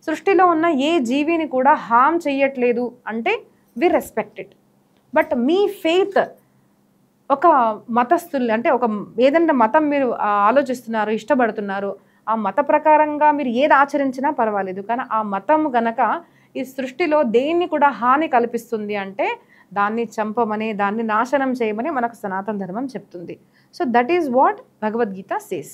సృష్టిలో ఉన్న ఏ జీవిని కూడా హామ్ చెయ్యట్లేదు అంటే వి రెస్పెక్ట్ ఇట్. బట్ మీ ఫెయిత్ ఒక మతస్థులు అంటే ఒక ఏదైనా మతం మీరు ఆలోచిస్తున్నారు, ఇష్టపడుతున్నారు, ఆ మత ప్రకారంగా మీరు ఏది ఆచరించినా పర్వాలేదు. కానీ ఆ మతం గనక ఈ సృష్టిలో దేన్ని కూడా హాని కల్పిస్తుంది అంటే దాన్ని చంపమని, దాన్ని నాశనం చేయమని మనకు సనాతన ధర్మం చెప్తుంది. So that is what Bhagavad Gita says.